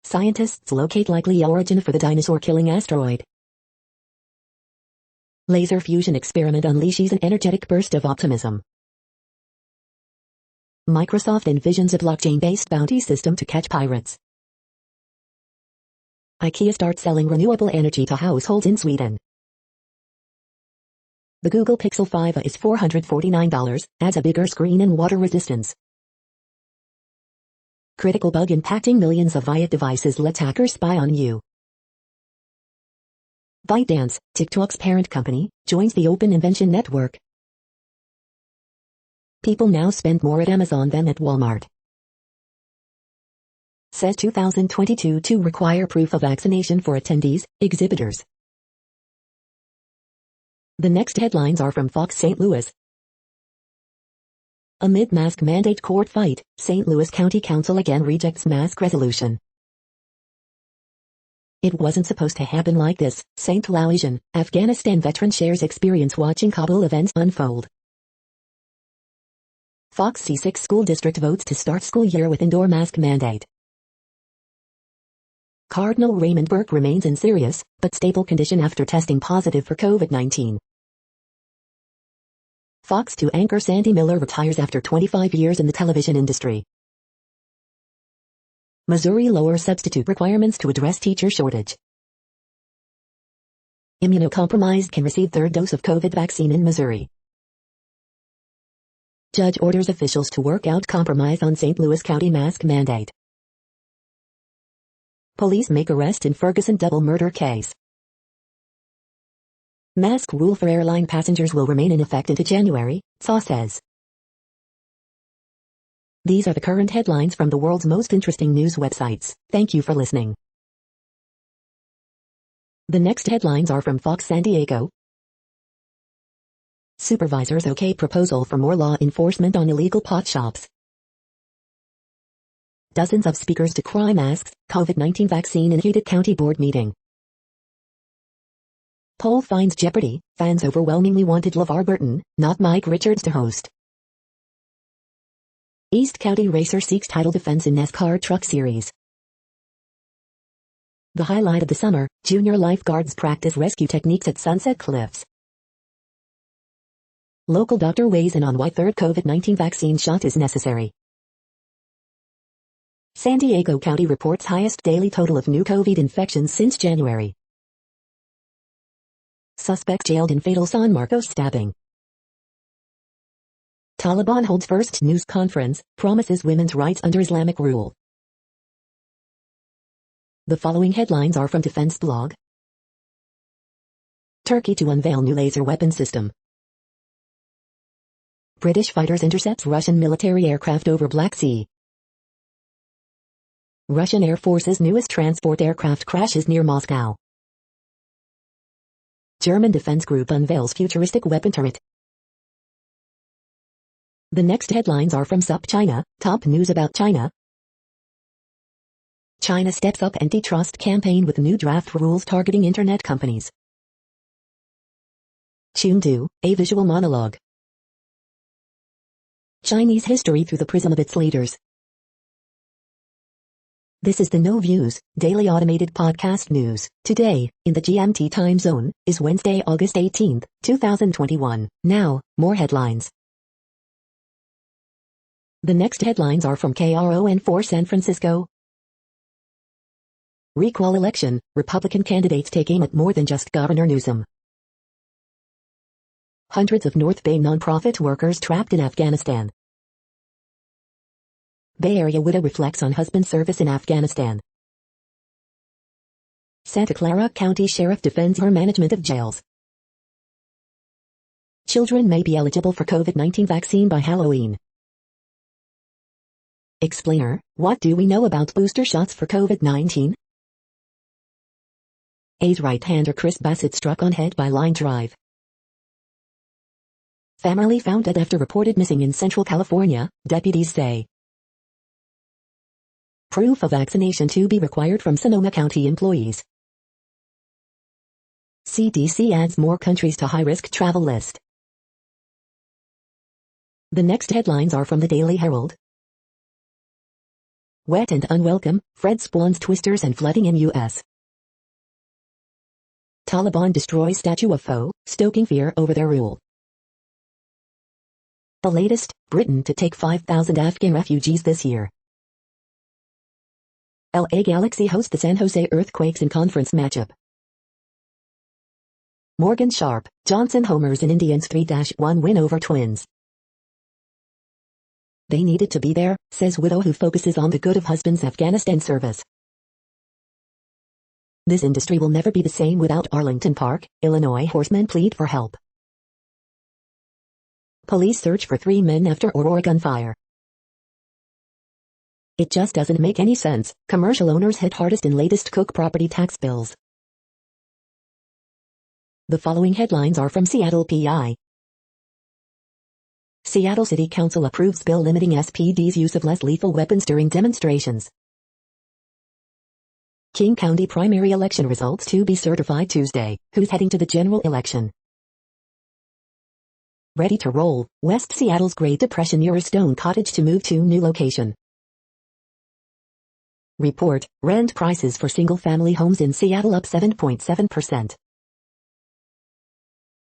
[SPEAKER 1] Scientists locate likely origin for the dinosaur-killing asteroid. Laser fusion experiment unleashes an energetic burst of optimism. Microsoft envisions a blockchain-based bounty system to catch pirates. IKEA starts selling renewable energy to households in Sweden. The Google Pixel 5a is $449, adds a bigger screen and water resistance. Critical bug impacting millions of Viet devices lets hackers spy on you. ByteDance, TikTok's parent company, joins the Open Invention Network. People now spend more at Amazon than at Walmart. says 2022 to require proof of vaccination for attendees, exhibitors. The next headlines are from Fox St. Louis. Amid mask mandate court fight, St. Louis County Council again rejects mask resolution. It wasn't supposed to happen like this, St. Louisian, Afghanistan veteran shares experience watching Kabul events unfold. Fox C6 school district votes to start school year with indoor mask mandate. Cardinal Raymond Burke remains in serious, but stable condition after testing positive for COVID-19. Fox 2 anchor Sandy Miller retires after 25 years in the television industry. Missouri lowers substitute requirements to address teacher shortage. Immunocompromised can receive third dose of COVID vaccine in Missouri. Judge orders officials to work out compromise on St. Louis County mask mandate. Police make arrest in Ferguson double murder case. Mask rule for airline passengers will remain in effect into January, SA says. These are the current headlines from the world's most interesting news websites. Thank you for listening. The next headlines are from Fox San Diego. Supervisors okay proposal for more law enforcement on illegal pot shops. Dozens of speakers decry masks, COVID-19 vaccine in heated county board meeting. Poll finds Jeopardy! Fans overwhelmingly wanted LeVar Burton, not Mike Richards to host. East County racer seeks title defense in NASCAR Truck Series. The highlight of the summer, junior lifeguards practice rescue techniques at Sunset Cliffs. Local doctor weighs in on why third COVID-19 vaccine shot is necessary. San Diego County reports highest daily total of new COVID infections since January. Suspect jailed in fatal San Marcos stabbing. Taliban holds first news conference, promises women's rights under Islamic rule. The following headlines are from Defense Blog. Turkey to unveil new laser weapon system. British fighters intercepts Russian military aircraft over Black Sea. Russian Air Force's newest transport aircraft crashes near Moscow. German defense group unveils futuristic weapon turret. The next headlines are from SUP China, top news about China. China steps up antitrust campaign with new draft rules targeting internet companies. Chengdu, a visual monologue. Chinese history through the prism of its leaders. This is the No Views, daily automated podcast news. Today, in the GMT time zone, is Wednesday, August 18, 2021. Now, more headlines. The next headlines are from KRON4 San Francisco. Recall election, Republican candidates take aim at more than just Governor Newsom. Hundreds of North Bay nonprofit workers trapped in Afghanistan. Bay Area widow reflects on husband's service in Afghanistan. Santa Clara County Sheriff defends her management of jails. Children may be eligible for COVID-19 vaccine by Halloween. Explainer, what do we know about booster shots for COVID-19? A's right-hander Chris Bassett struck on head by line drive. Family found dead after reported missing in Central California, deputies say. Proof of vaccination to be required from Sonoma County employees. CDC adds more countries to high-risk travel list. The next headlines are from the Daily Herald. Wet and unwelcome, Fred spawns twisters and flooding in U.S. Taliban destroys statue of foe, stoking fear over their rule. The latest, Britain to take 5,000 Afghan refugees this year. LA Galaxy hosts the San Jose Earthquakes in conference matchup. Morgan Sharp, Johnson homers in Indians 3-1 win over Twins. They needed to be there, says widow who focuses on the good of husband's Afghanistan service. This industry will never be the same without Arlington Park, Illinois horsemen plead for help. Police search for 3 men after Aurora gunfire. It just doesn't make any sense. Commercial owners hit hardest in latest Cook property tax bills. The following headlines are from Seattle PI. Seattle City Council approves bill limiting SPD's use of less lethal weapons during demonstrations. King County primary election results to be certified Tuesday. Who's heading to the general election? Ready to roll. West Seattle's Great Depression era stone cottage to move to new location. Report, rent prices for single-family homes in Seattle up 7.7%.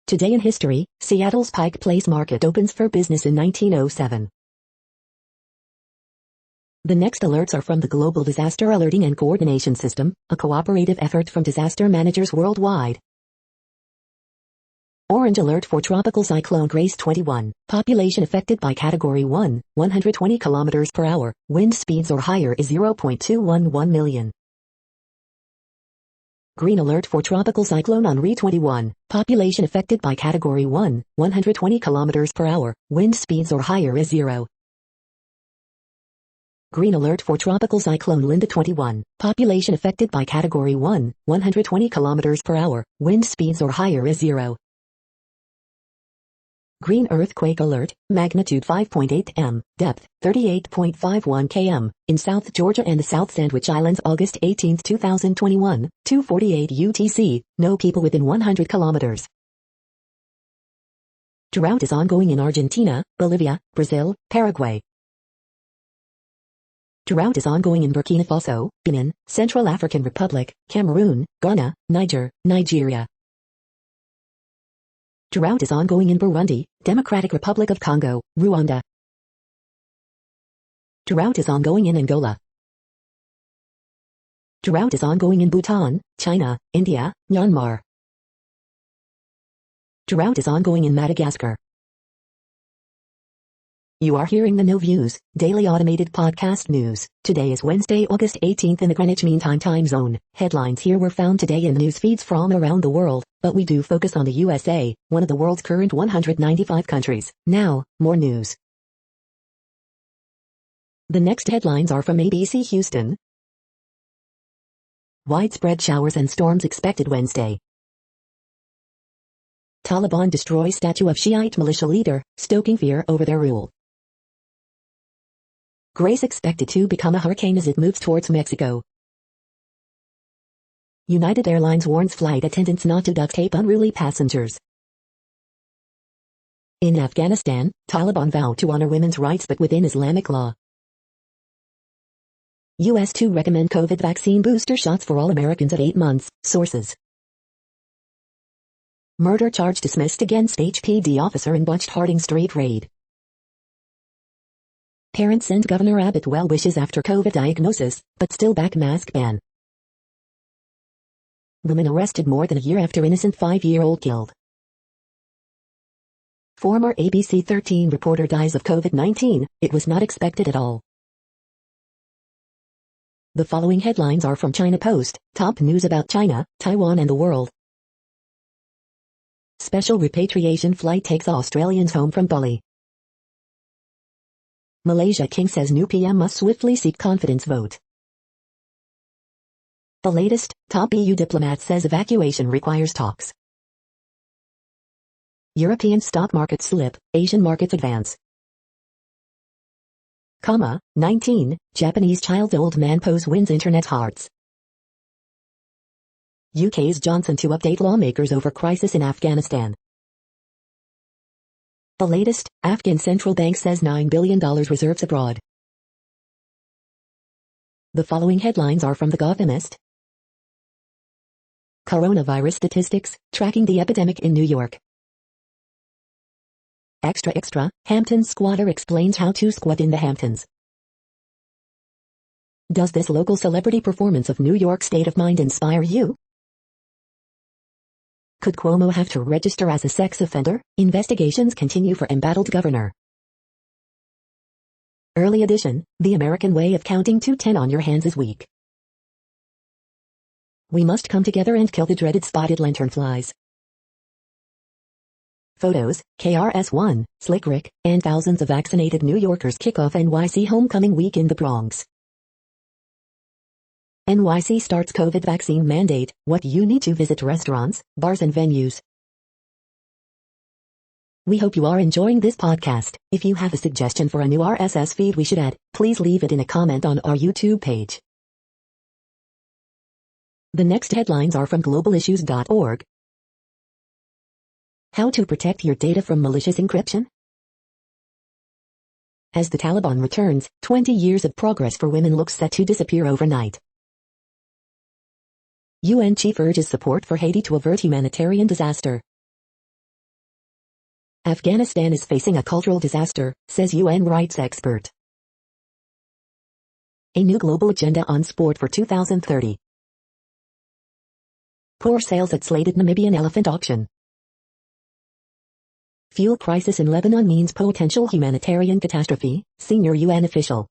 [SPEAKER 1] Today in history, Seattle's Pike Place Market opens for business in 1907. The next alerts are from the Global Disaster Alerting and Coordination System, a cooperative effort from disaster managers worldwide. Orange alert for Tropical Cyclone Grace 21. Population affected by Category 1, 120 km per hour. Wind speeds or higher is 0.211 million. Green alert for Tropical Cyclone Henri 21. Population affected by Category 1, 120 km per hour. Wind speeds or higher is 0. Green alert for Tropical Cyclone Linda 21. Population affected by Category 1, 120 km per hour. Wind speeds or higher is 0. Green earthquake alert, magnitude 5.8 m, depth 38.51 km, in South Georgia and the South Sandwich Islands August 18, 2021, 2:48 UTC, no people within 100 kilometers. Drought is ongoing in Argentina, Bolivia, Brazil, Paraguay. Drought is ongoing in Burkina Faso, Benin, Central African Republic, Cameroon, Ghana, Nigeria. Drought is ongoing in Burundi, Democratic Republic of Congo, Rwanda. Drought is ongoing in Angola. Drought is ongoing in Bhutan, China, India, Myanmar. Drought is ongoing in Madagascar. You are hearing the No Views, daily automated podcast news. Today is Wednesday, August 18th in the Greenwich Mean Time zone. Headlines here were found today in news feeds from around the world, but we do focus on the USA, one of the world's current 195 countries. Now, more news. The next headlines are from ABC Houston. Widespread showers and storms expected Wednesday. Taliban destroys statue of Shiite militia leader, stoking fear over their rule. Grace expected to become a hurricane as it moves towards Mexico. United Airlines warns flight attendants not to duct tape unruly passengers. In Afghanistan, Taliban vow to honor women's rights but within Islamic law. U.S. to recommend COVID vaccine booster shots for all Americans at 8 months, sources. Murder charge dismissed against HPD officer in botched Harding Street raid. Parents send Governor Abbott well wishes after COVID diagnosis, but still back mask ban. Woman arrested more than a year after innocent 5-year-old killed. Former ABC 13 reporter dies of COVID-19, it was not expected at all. The following headlines are from China Post, top news about China, Taiwan and the world. Special repatriation flight takes Australians home from Bali. Malaysia king says new PM must swiftly seek confidence vote. The latest, top EU diplomat says evacuation requires talks. European stock markets slip, Asian markets advance. 19, Japanese child-old man pose wins internet hearts. UK's Johnson to update lawmakers over crisis in Afghanistan. The latest, Afghan central bank says $9 billion reserves abroad. The following headlines are from The Gothamist. Coronavirus statistics, tracking the epidemic in New York. Extra, Hamptons squatter explains how to squat in the Hamptons. Does this local celebrity performance of New York state of mind inspire you? Could Cuomo have to register as a sex offender? Investigations continue for embattled governor. Early edition, the American way of counting to 10 on your hands is weak. We must come together and kill the dreaded spotted lanternflies. Photos, KRS-One, Slick Rick, and thousands of vaccinated New Yorkers kick off NYC homecoming week in the Bronx. NYC starts COVID vaccine mandate, what you need to visit restaurants, bars and venues. We hope you are enjoying this podcast. If you have a suggestion for a new RSS feed we should add, please leave it in a comment on our YouTube page. The next headlines are from globalissues.org. How to protect your data from malicious encryption? As the Taliban returns, 20 years of progress for women looks set to disappear overnight. UN chief urges support for Haiti to avert humanitarian disaster. Afghanistan is facing a cultural disaster, says UN rights expert. A new global agenda on sport for 2030. Poor sales at slated Namibian elephant auction. Fuel crisis in Lebanon means potential humanitarian catastrophe, senior UN official.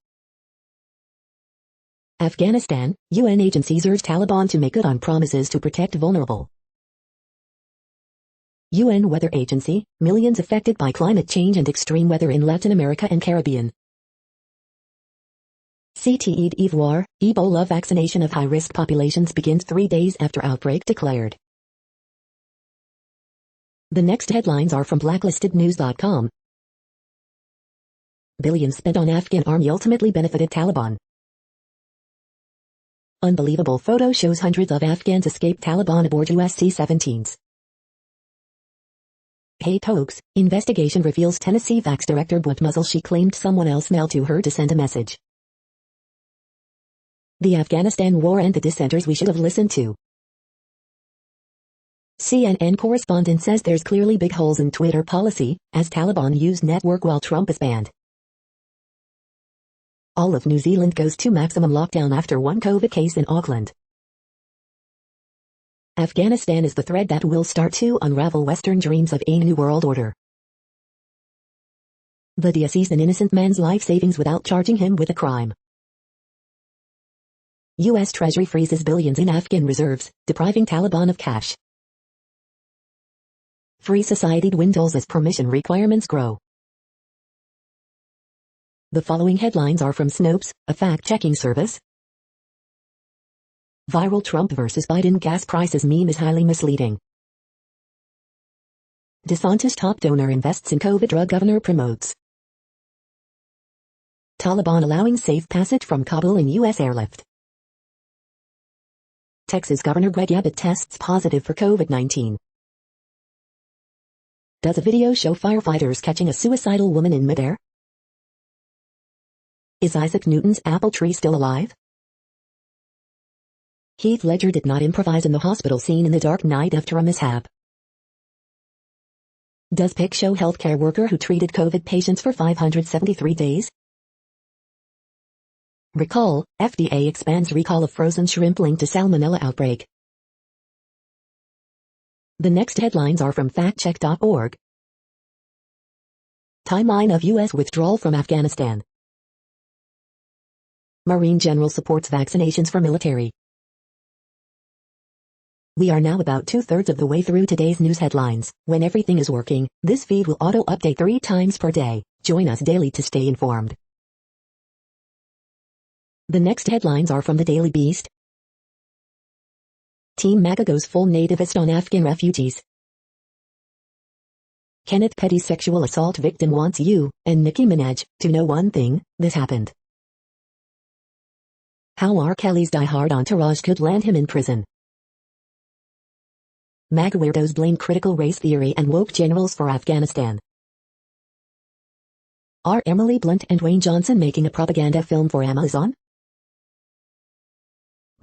[SPEAKER 1] Afghanistan, UN agencies urge Taliban to make good on promises to protect vulnerable. UN Weather Agency, millions affected by climate change and extreme weather in Latin America and Caribbean. Côte d'Ivoire, Ebola vaccination of high-risk populations begins 3 days after outbreak declared. The next headlines are from blacklistednews.com. Billions spent on Afghan army ultimately benefited Taliban. Unbelievable photo shows hundreds of Afghans escape Taliban aboard US C-17s. Hey Tokes, investigation reveals Tennessee Vax director butt muzzle she claimed someone else mailed to her to send a message. The Afghanistan war and the dissenters we should have listened to. CNN correspondent says there's clearly big holes in Twitter policy, as Taliban use network while Trump is banned. All of New Zealand goes to maximum lockdown after one COVID case in Auckland. Afghanistan is the thread that will start to unravel Western dreams of a new world order. The DIA seized an innocent man's life savings without charging him with a crime. U.S. Treasury freezes billions in Afghan reserves, depriving Taliban of cash. Free society dwindles as permission requirements grow. The following headlines are from Snopes, a fact-checking service. Viral Trump versus Biden gas prices meme is highly misleading. DeSantis top donor invests in COVID drug governor promotes. Taliban allowing safe passage from Kabul in U.S. airlift. Texas Governor Greg Abbott tests positive for COVID-19. Does a video show firefighters catching a suicidal woman in midair? Is Isaac Newton's apple tree still alive? Heath Ledger did not improvise in the hospital scene in The Dark Knight after a mishap. Does pic show healthcare worker who treated COVID patients for 573 days? Recall, FDA expands recall of frozen shrimp linked to salmonella outbreak. The next headlines are from factcheck.org. Timeline of U.S. withdrawal from Afghanistan. Marine General supports vaccinations for military. We are now about 2/3 of the way through today's news headlines. When everything is working, this feed will auto-update 3 times per day. Join us daily to stay informed. The next headlines are from the Daily Beast. Team MAGA goes full nativist on Afghan refugees. Kenneth Petty's sexual assault victim wants you, and Nicki Minaj, to know one thing: this happened. How R. Kelly's die-hard entourage could land him in prison. MAGA weirdos blame critical race theory and woke generals for Afghanistan. Are Emily Blunt and Dwayne Johnson making a propaganda film for Amazon?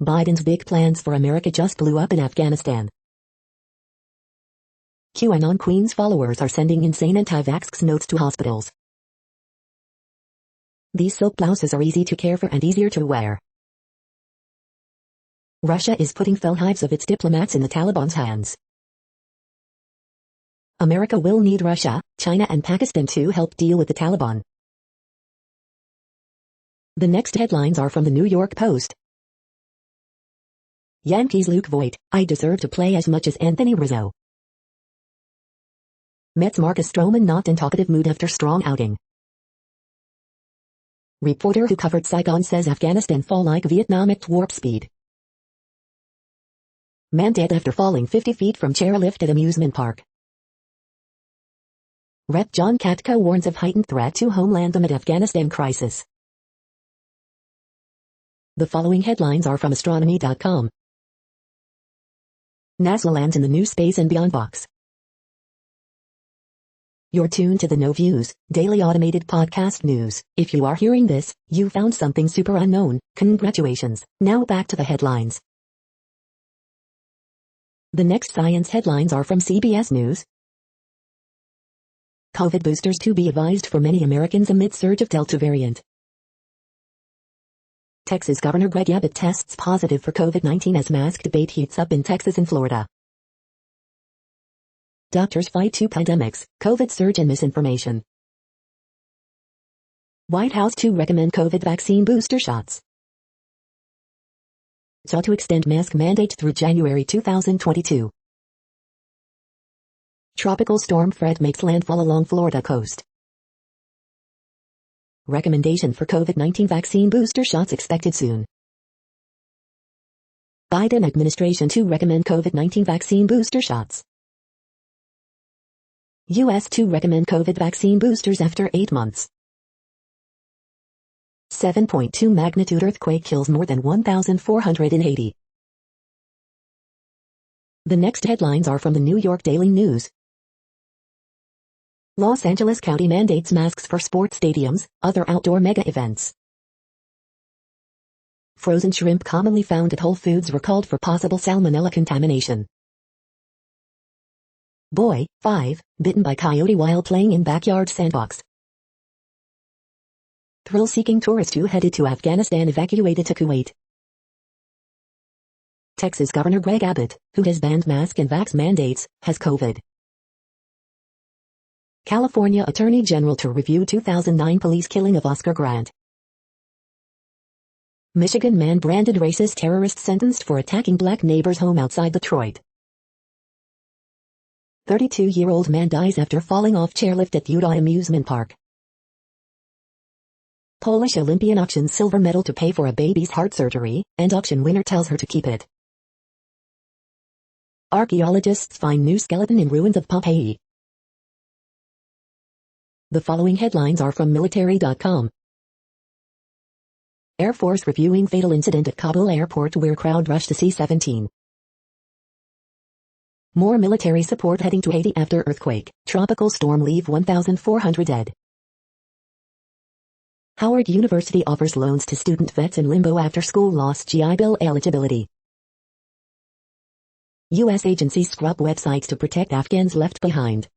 [SPEAKER 1] Biden's big plans for America just blew up in Afghanistan. QAnon Queen's followers are sending insane anti-vax notes to hospitals. These silk blouses are easy to care for and easier to wear. Russia is putting fell hives of its diplomats in the Taliban's hands. America will need Russia, China and Pakistan to help deal with the Taliban. The next headlines are from the New York Post. Yankees Luke Voit, I deserve to play as much as Anthony Rizzo. Mets Marcus Stroman not in talkative mood after strong outing. Reporter who covered Saigon says Afghanistan fall like Vietnam at warp speed. Man dead after falling 50 feet from chairlift at amusement park. Rep. John Katko warns of heightened threat to homeland amid Afghanistan crisis. The following headlines are from astronomy.com. NASA lands in the new Space and Beyond box. You're tuned to the No Views, daily automated podcast news. If you are hearing this, you found something super unknown. Congratulations. Now back to the headlines. The next science headlines are from CBS News. COVID boosters to be advised for many Americans amid surge of Delta variant. Texas Governor Greg Abbott tests positive for COVID-19 as mask debate heats up in Texas and Florida. Doctors fight two pandemics, COVID surge and misinformation. White House to recommend COVID vaccine booster shots. Sought to extend mask mandate through January 2022. Tropical storm Fred makes landfall along Florida coast. Recommendation for COVID-19 vaccine booster shots expected soon. Biden administration to recommend COVID-19 vaccine booster shots. U.S. to recommend COVID vaccine boosters after 8 months. 7.2 magnitude earthquake kills more than 1,480. The next headlines are from the New York Daily News. Los Angeles County mandates masks for sports stadiums, other outdoor mega events. Frozen shrimp commonly found at Whole Foods recalled for possible salmonella contamination. Boy, 5, bitten by coyote while playing in backyard sandbox. Thrill-seeking tourist who headed to Afghanistan evacuated to Kuwait. Texas Governor Greg Abbott, who has banned mask and vax mandates, has COVID. California Attorney General to review 2009 police killing of Oscar Grant. Michigan man branded racist terrorist sentenced for attacking black neighbor's home outside Detroit. 32-year-old man dies after falling off chairlift at Utah amusement park. Polish Olympian auctions silver medal to pay for a baby's heart surgery, and auction winner tells her to keep it. Archaeologists find new skeleton in ruins of Pompeii. The following headlines are from military.com. Air Force reviewing fatal incident at Kabul airport where crowd rushed to C-17. More military support heading to Haiti after earthquake. Tropical storm leave 1,400 dead. Howard University offers loans to student vets in limbo after school lost GI Bill eligibility. U.S. agencies scrub websites to protect Afghans left behind.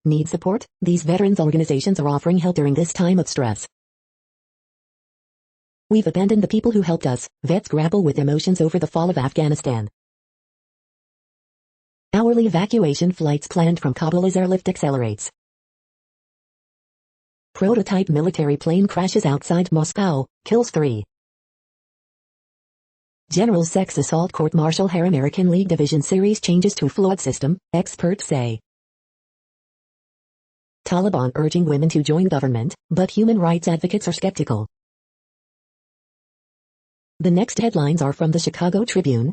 [SPEAKER 1] Need support? These veterans organizations are offering help during this time of stress. We've abandoned the people who helped us. Vets grapple with emotions over the fall of Afghanistan. Hourly evacuation flights planned from Kabul as airlift accelerates. Prototype military plane crashes outside Moscow, kills 3. General sex assault court-martial hair American League Division Series changes to flawed system, experts say. Taliban urging women to join government, but human rights advocates are skeptical. The next headlines are from the Chicago Tribune.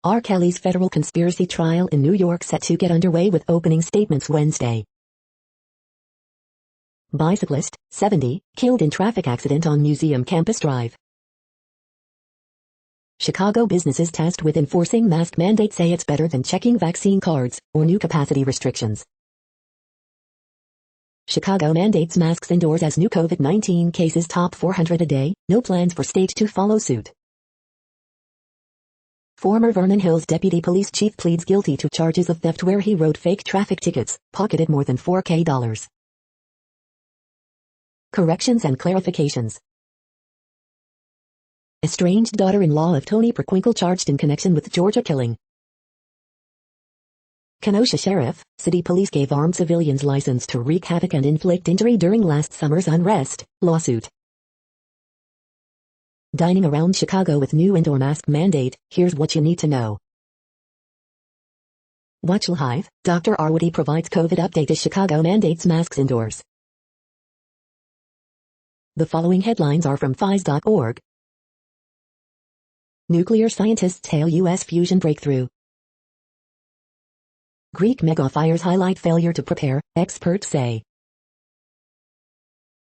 [SPEAKER 1] R. Kelly's federal conspiracy trial in New York set to get underway with opening statements Wednesday. Bicyclist, 70, killed in traffic accident on Museum Campus Drive. Chicago businesses tasked with enforcing mask mandates say it's better than checking vaccine cards or new capacity restrictions. Chicago mandates masks indoors as new COVID-19 cases top 400 a day, no plans for state to follow suit. Former Vernon Hills deputy police chief pleads guilty to charges of theft where he wrote fake traffic tickets, pocketed more than $4,000. Corrections and clarifications. Estranged daughter-in-law of Tony Perquinkle charged in connection with Georgia killing. Kenosha Sheriff, City Police gave armed civilians license to wreak havoc and inflict injury during last summer's unrest, lawsuit. Dining around Chicago with new indoor mask mandate, here's what you need to know. Watch live, Dr. Arwady provides COVID update as Chicago mandates masks indoors. The following headlines are from FIS.org. Nuclear scientists hail U.S. fusion breakthrough. Greek megafires highlight failure to prepare, experts say.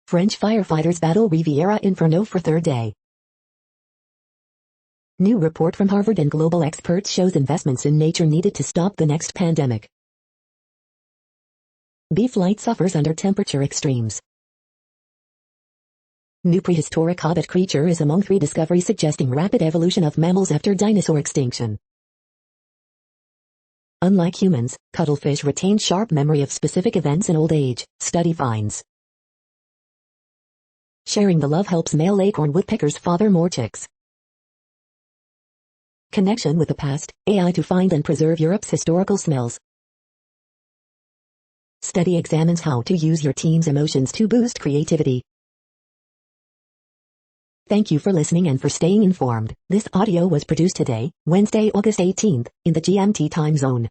[SPEAKER 1] French firefighters battle Riviera Inferno for third day. New report from Harvard and global experts shows investments in nature needed to stop the next pandemic. Bee flight suffers under temperature extremes. New prehistoric hobbit creature is among 3 discoveries suggesting rapid evolution of mammals after dinosaur extinction. Unlike humans, cuttlefish retain sharp memory of specific events in old age, study finds. Sharing the love helps male acorn woodpeckers father more chicks. Connection with the past, AI to find and preserve Europe's historical smells. Study examines how to use your team's emotions to boost creativity. Thank you for listening and for staying informed. This audio was produced today, Wednesday, August 18th, in the GMT time zone.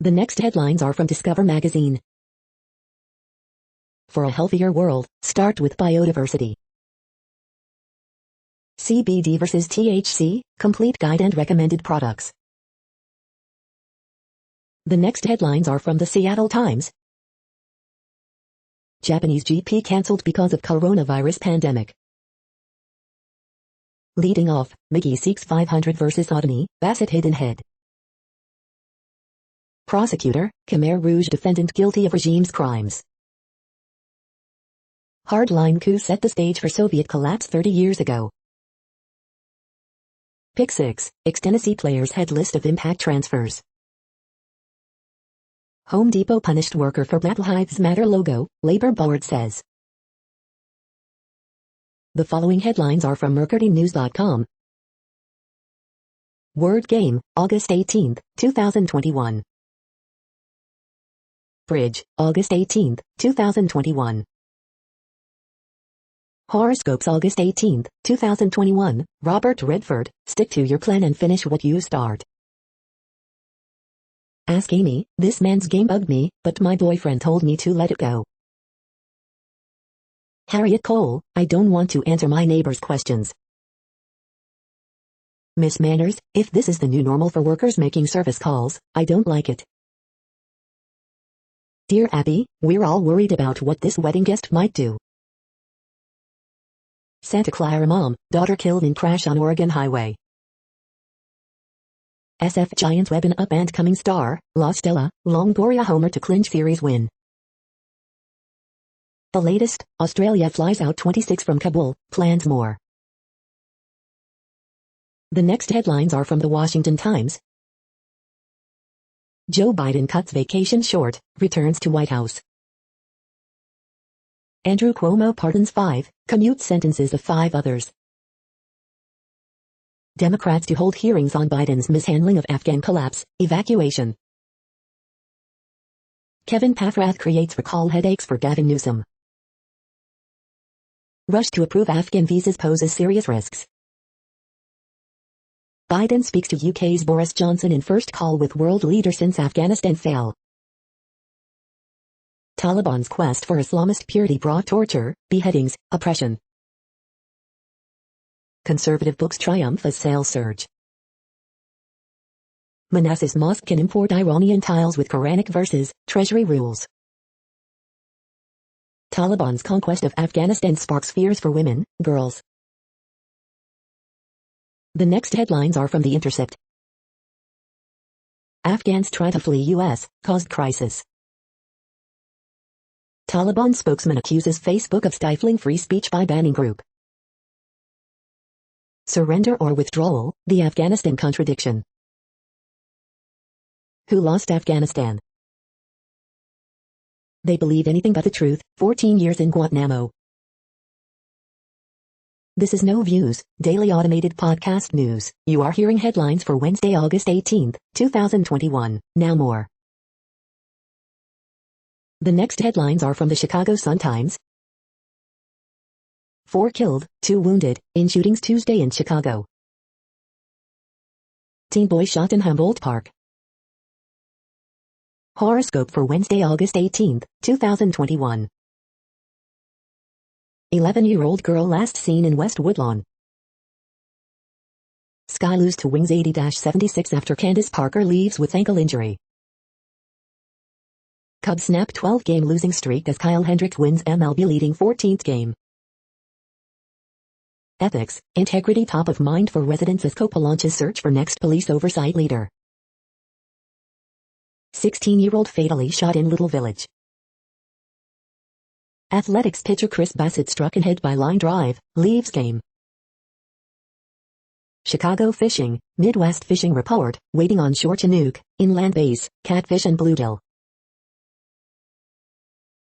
[SPEAKER 1] The next headlines are from Discover magazine. For a healthier world, start with biodiversity. CBD versus THC, complete guide and recommended products. The next headlines are from the Seattle Times. Japanese GP cancelled because of coronavirus pandemic. Leading off, McGee seeks 500 versus Otani, Bassett hidden head. Prosecutor, Khmer Rouge defendant guilty of regime's crimes. Hardline coup set the stage for Soviet collapse 30 years ago. Pick 6, ex-Tennessee players head list of impact transfers. Home Depot punished worker for Black Lives Matter logo, Labor Board says. The following headlines are from MercuryNews.com. Word Game, August 18, 2021. Bridge, August 18, 2021. Horoscopes August 18, 2021, Robert Redford, stick to your plan and finish what you start. Ask Amy, this man's game bugged me, but my boyfriend told me to let it go. Harriet Cole, I don't want to answer my neighbor's questions. Miss Manners, if this is the new normal for workers making service calls, I don't like it. Dear Abby, we're all worried about what this wedding guest might do. Santa Clara mom, daughter killed in crash on Oregon Highway. SF Giants weapon up and coming star, La Stella, Longoria homer to clinch series win. The latest, Australia flies out 26 from Kabul, plans more. The next headlines are from the Washington Times. Joe Biden cuts vacation short, returns to White House. Andrew Cuomo pardons 5, commutes sentences of 5 others. Democrats to hold hearings on Biden's mishandling of Afghan collapse, evacuation. Kevin Paffrath creates recall headaches for Gavin Newsom. Rush to approve Afghan visas poses serious risks. Biden speaks to UK's Boris Johnson in first call with world leader since Afghanistan fell. Taliban's quest for Islamist purity brought torture, beheadings, oppression. Conservative books triumph as sales surge. Manassas Mosque can import Iranian tiles with Quranic verses, Treasury rules. Taliban's conquest of Afghanistan sparks fears for women, girls. The next headlines are from The Intercept. Afghans try to flee U.S., caused crisis. Taliban spokesman accuses Facebook of stifling free speech by banning group. Surrender or withdrawal, the Afghanistan contradiction. Who lost Afghanistan? They believe anything but the truth, 14 years in Guantanamo. This is No Views, daily automated podcast news. You are hearing headlines for Wednesday, August 18, 2021. Now more. The next headlines are from the Chicago Sun-Times. 4 killed, 2 wounded, in shootings Tuesday in Chicago. Teen boy shot in Humboldt Park. Horoscope for Wednesday, August 18, 2021. 11-year-old girl last seen in West Woodlawn. Sky lose to Wings 80-76 after Candace Parker leaves with ankle injury. Cubs snap 12-game losing streak as Kyle Hendricks wins MLB leading 14th game. Ethics, integrity top of mind for residents as Copa launches search for next police oversight leader. 16-year-old fatally shot in Little Village. Athletics pitcher Chris Bassett struck in head by line drive, leaves game. Chicago fishing, Midwest fishing report, waiting on shore Chinook, inland bass, catfish and bluegill.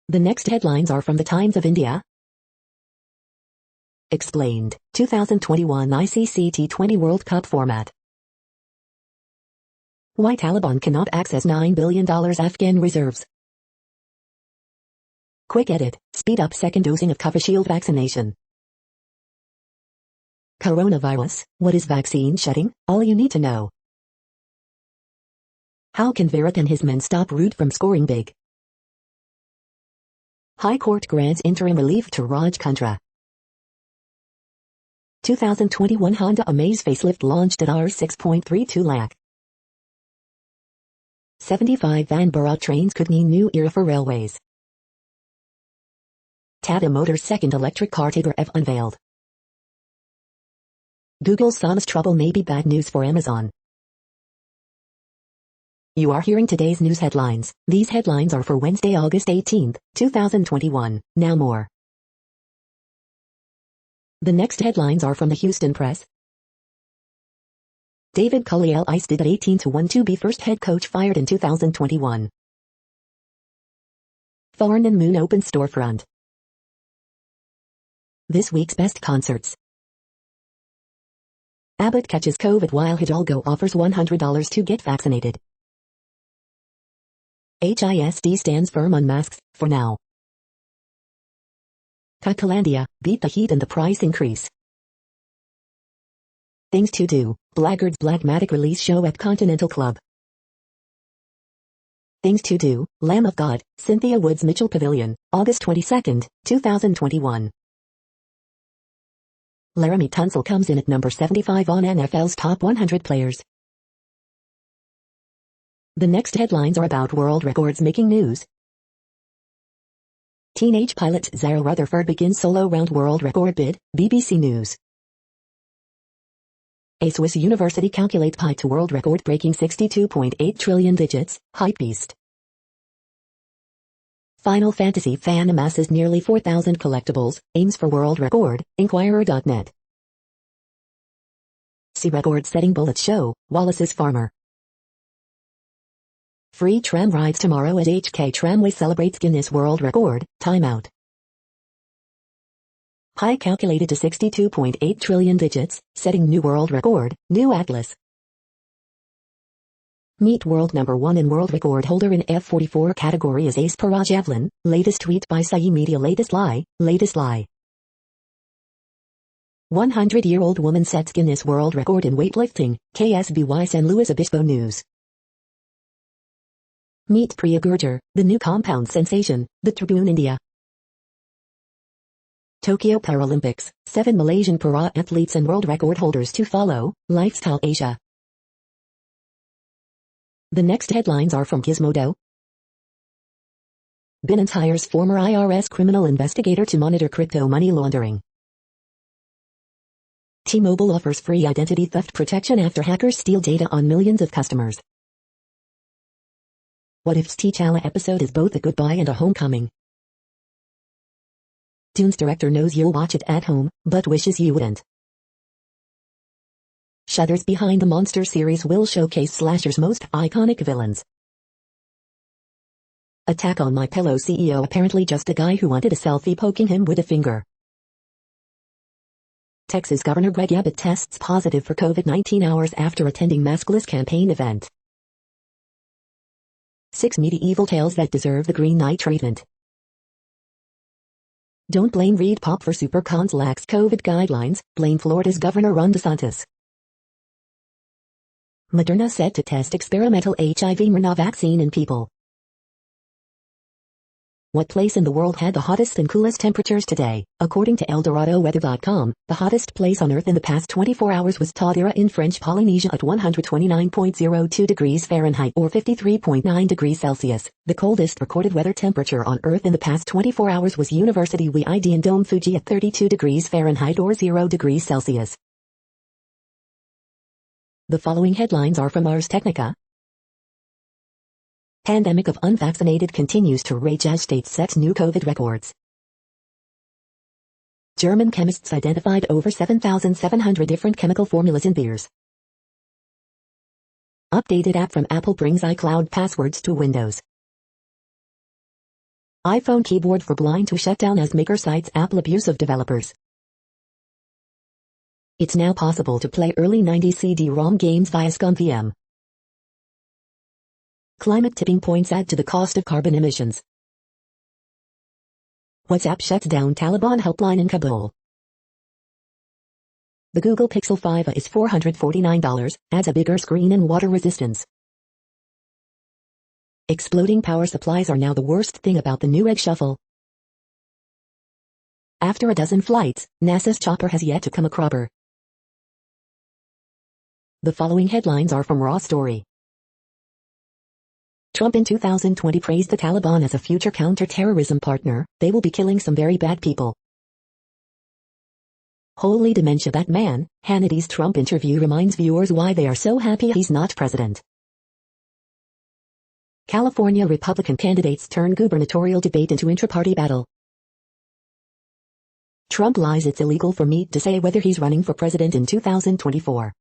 [SPEAKER 1] The next headlines are from the Times of India. Explained, 2021 ICC T20 World Cup format. Why Taliban cannot access $9 billion Afghan reserves. Quick edit, speed up second dosing of Covishield vaccination. Coronavirus, what is vaccine shedding? All you need to know. How can Virat and his men stop Root from scoring big? High Court grants interim relief to Raj Kundra. 2021 Honda Amaze facelift launched at Rs 6.32 lakh. 75 Van Bharat trains could mean new era for railways. Tata Motors' second electric car Tigor EV unveiled. Google's SaaS trouble may be bad news for Amazon. You are hearing today's news headlines. These headlines are for Wednesday, August 18, 2021. Now more. The next headlines are from the Houston Press. David Culliel iced it at 18-1 to be first head coach fired in 2021. Thorn and Moon open storefront. This week's best concerts. Abbott catches COVID while Hidalgo offers $100 to get vaccinated. HISD stands firm on masks, for now. Kakalandia, beat the heat and the price increase. Things to do, Blackguard's Blackmatic release show at Continental Club. Things to do, Lamb of God, Cynthia Woods Mitchell Pavilion, August 22, 2021. Laramie Tunsil comes in at number 75 on NFL's top 100 players. The next headlines are about world records making news. Teenage pilot Zara Rutherford begins solo round world record bid, BBC News. A Swiss university calculates pi to world record breaking 62.8 trillion digits, hypebeast. Final Fantasy fan amasses nearly 4,000 collectibles, aims for world record, Inquirer.net. See record-setting bullets show, Wallace's Farmer. Free tram rides tomorrow as HK Tramway celebrates Guinness World Record, timeout. Pi calculated to 62.8 trillion digits, setting new world record, new atlas. Meet world number 1 and world record holder in F44 category is Ace Parajavlin, latest tweet by Sai Media latest lie. 100-year-old woman sets Guinness World Record in weightlifting, KSBY San Luis Obispo News. Meet Priya Gurjar, the new compound sensation, The Tribune India. Tokyo Paralympics, 7 Malaysian para-athletes and world record holders to follow, Lifestyle Asia. The next headlines are from Gizmodo. Binance hires former IRS criminal investigator to monitor crypto money laundering. T-Mobile offers free identity theft protection after hackers steal data on millions of customers. What If's T'Challa episode is both a goodbye and a homecoming. Dune's director knows you'll watch it at home, but wishes you wouldn't. Shudder's Behind the Monster series will showcase slasher's most iconic villains. Attack on My Pillow CEO apparently just a guy who wanted a selfie poking him with a finger. Texas Governor Greg Abbott tests positive for COVID-19 hours after attending maskless campaign event. 6 medieval tales that deserve the Green Knight treatment. Don't blame Reed Pop for SuperCon's lax COVID guidelines, blame Florida's Governor Ron DeSantis. Moderna set to test experimental HIV mRNA vaccine in people. What place in the world had the hottest and coolest temperatures today? According to ElDoradoWeather.com, the hottest place on Earth in the past 24 hours was Tadira in French Polynesia at 129.02 degrees Fahrenheit or 53.9 degrees Celsius. The coldest recorded weather temperature on Earth in the past 24 hours was University Uid in Dome Fuji at 32 degrees Fahrenheit or 0 degrees Celsius. The following headlines are from Ars Technica. Pandemic of unvaccinated continues to rage as states set new COVID records. German chemists identified over 7,700 different chemical formulas in beers. Updated app from Apple brings iCloud passwords to Windows. iPhone keyboard for blind to shut down as maker cites Apple abuse of developers. It's now possible to play early 90s CD-ROM games via ScumVM. Climate tipping points add to the cost of carbon emissions. WhatsApp shuts down Taliban helpline in Kabul. The Google Pixel 5a is $449, adds a bigger screen and water resistance. Exploding power supplies are now the worst thing about the new egg shuffle. After a dozen flights, NASA's chopper has yet to come a cropper. The following headlines are from Raw Story. Trump in 2020 praised the Taliban as a future counter-terrorism partner. They will be killing some very bad people. Holy dementia, that man. Hannity's Trump interview reminds viewers why they are so happy he's not president. California Republican candidates turn gubernatorial debate into intra-party battle. Trump lies it's illegal for me to say whether he's running for president in 2024.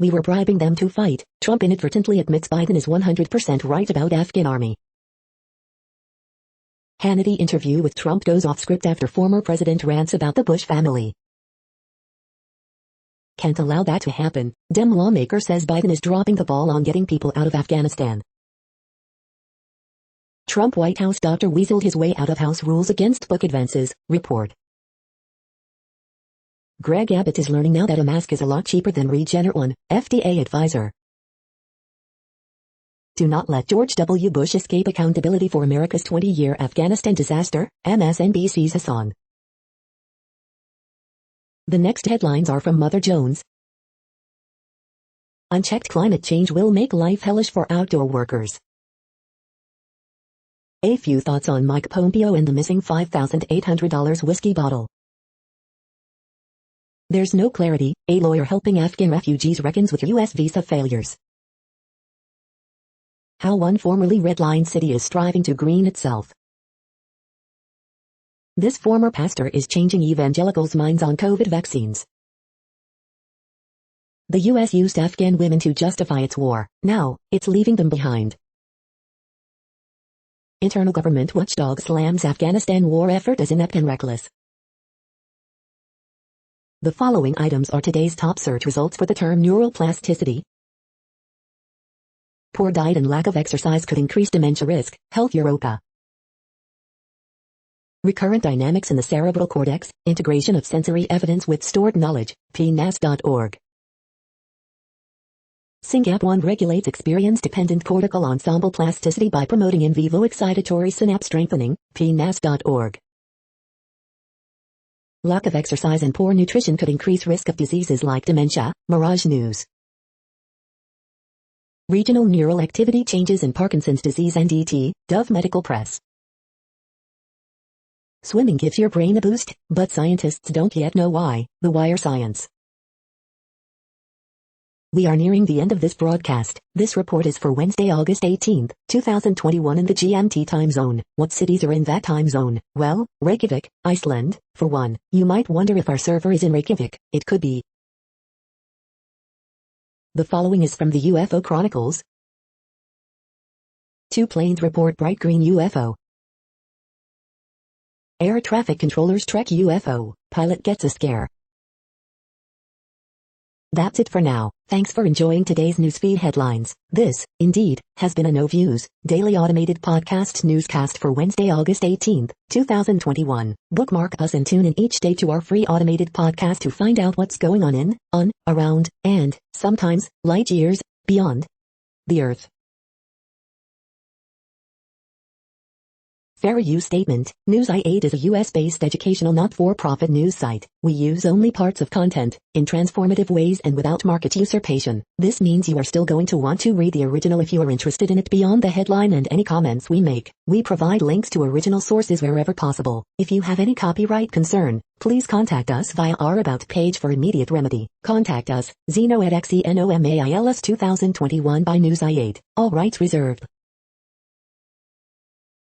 [SPEAKER 1] We were bribing them to fight. Trump inadvertently admits Biden is 100% right about Afghan army. Hannity interview with Trump goes off script after former president rants about the Bush family. Can't allow that to happen. Dem lawmaker says Biden is dropping the ball on getting people out of Afghanistan. Trump White House doctor weaseled his way out of House rules against book advances, report. Greg Abbott is learning now that a mask is a lot cheaper than Regeneron, FDA advisor. Do not let George W. Bush escape accountability for America's 20-year Afghanistan disaster, MSNBC's Hassan. The next headlines are from Mother Jones. Unchecked climate change will make life hellish for outdoor workers. A few thoughts on Mike Pompeo and the missing $5,800 whiskey bottle. There's no clarity. A lawyer helping Afghan refugees reckons with U.S. visa failures. How one formerly red-line city is striving to green itself. This former pastor is changing evangelicals' minds on COVID vaccines. The U.S. used Afghan women to justify its war. Now, it's leaving them behind. Internal government watchdog slams Afghanistan war effort as inept and reckless. The following items are today's top search results for the term neuroplasticity. Poor diet and lack of exercise could increase dementia risk, Health Europa. Recurrent dynamics in the cerebral cortex, integration of sensory evidence with stored knowledge, pnas.org. SYNGAP1 regulates experience-dependent cortical ensemble plasticity by promoting in vivo excitatory synapse strengthening, pnas.org. Lack of exercise and poor nutrition could increase risk of diseases like dementia, Mirage News. Regional neural activity changes in Parkinson's disease and ET, Dove Medical Press. Swimming gives your brain a boost, but scientists don't yet know why. The Wire Science. We are nearing the end of this broadcast. This report is for Wednesday, August 18, 2021 in the GMT time zone. What cities are in that time zone? Well, Reykjavik, Iceland, for one. You might wonder if our server is in Reykjavik. It could be. The following is from the UFO Chronicles. 2 planes report bright green UFO. Air traffic controllers track UFO. Pilot gets a scare. That's it for now. Thanks for enjoying today's newsfeed headlines. This, indeed, has been a No Views, daily automated podcast newscast for Wednesday, August 18, 2021. Bookmark us and tune in each day to our free automated podcast to find out what's going on, around, and, sometimes, light years, beyond the Earth. Fair use statement. News I8 is a US-based educational not-for-profit news site. We use only parts of content, in transformative ways and without market usurpation. This means you are still going to want to read the original if you are interested in it beyond the headline and any comments we make. We provide links to original sources wherever possible. If you have any copyright concern, please contact us via our About page for immediate remedy. Contact us, Zeno at XENOMAILS 2021 by News I8. All rights reserved.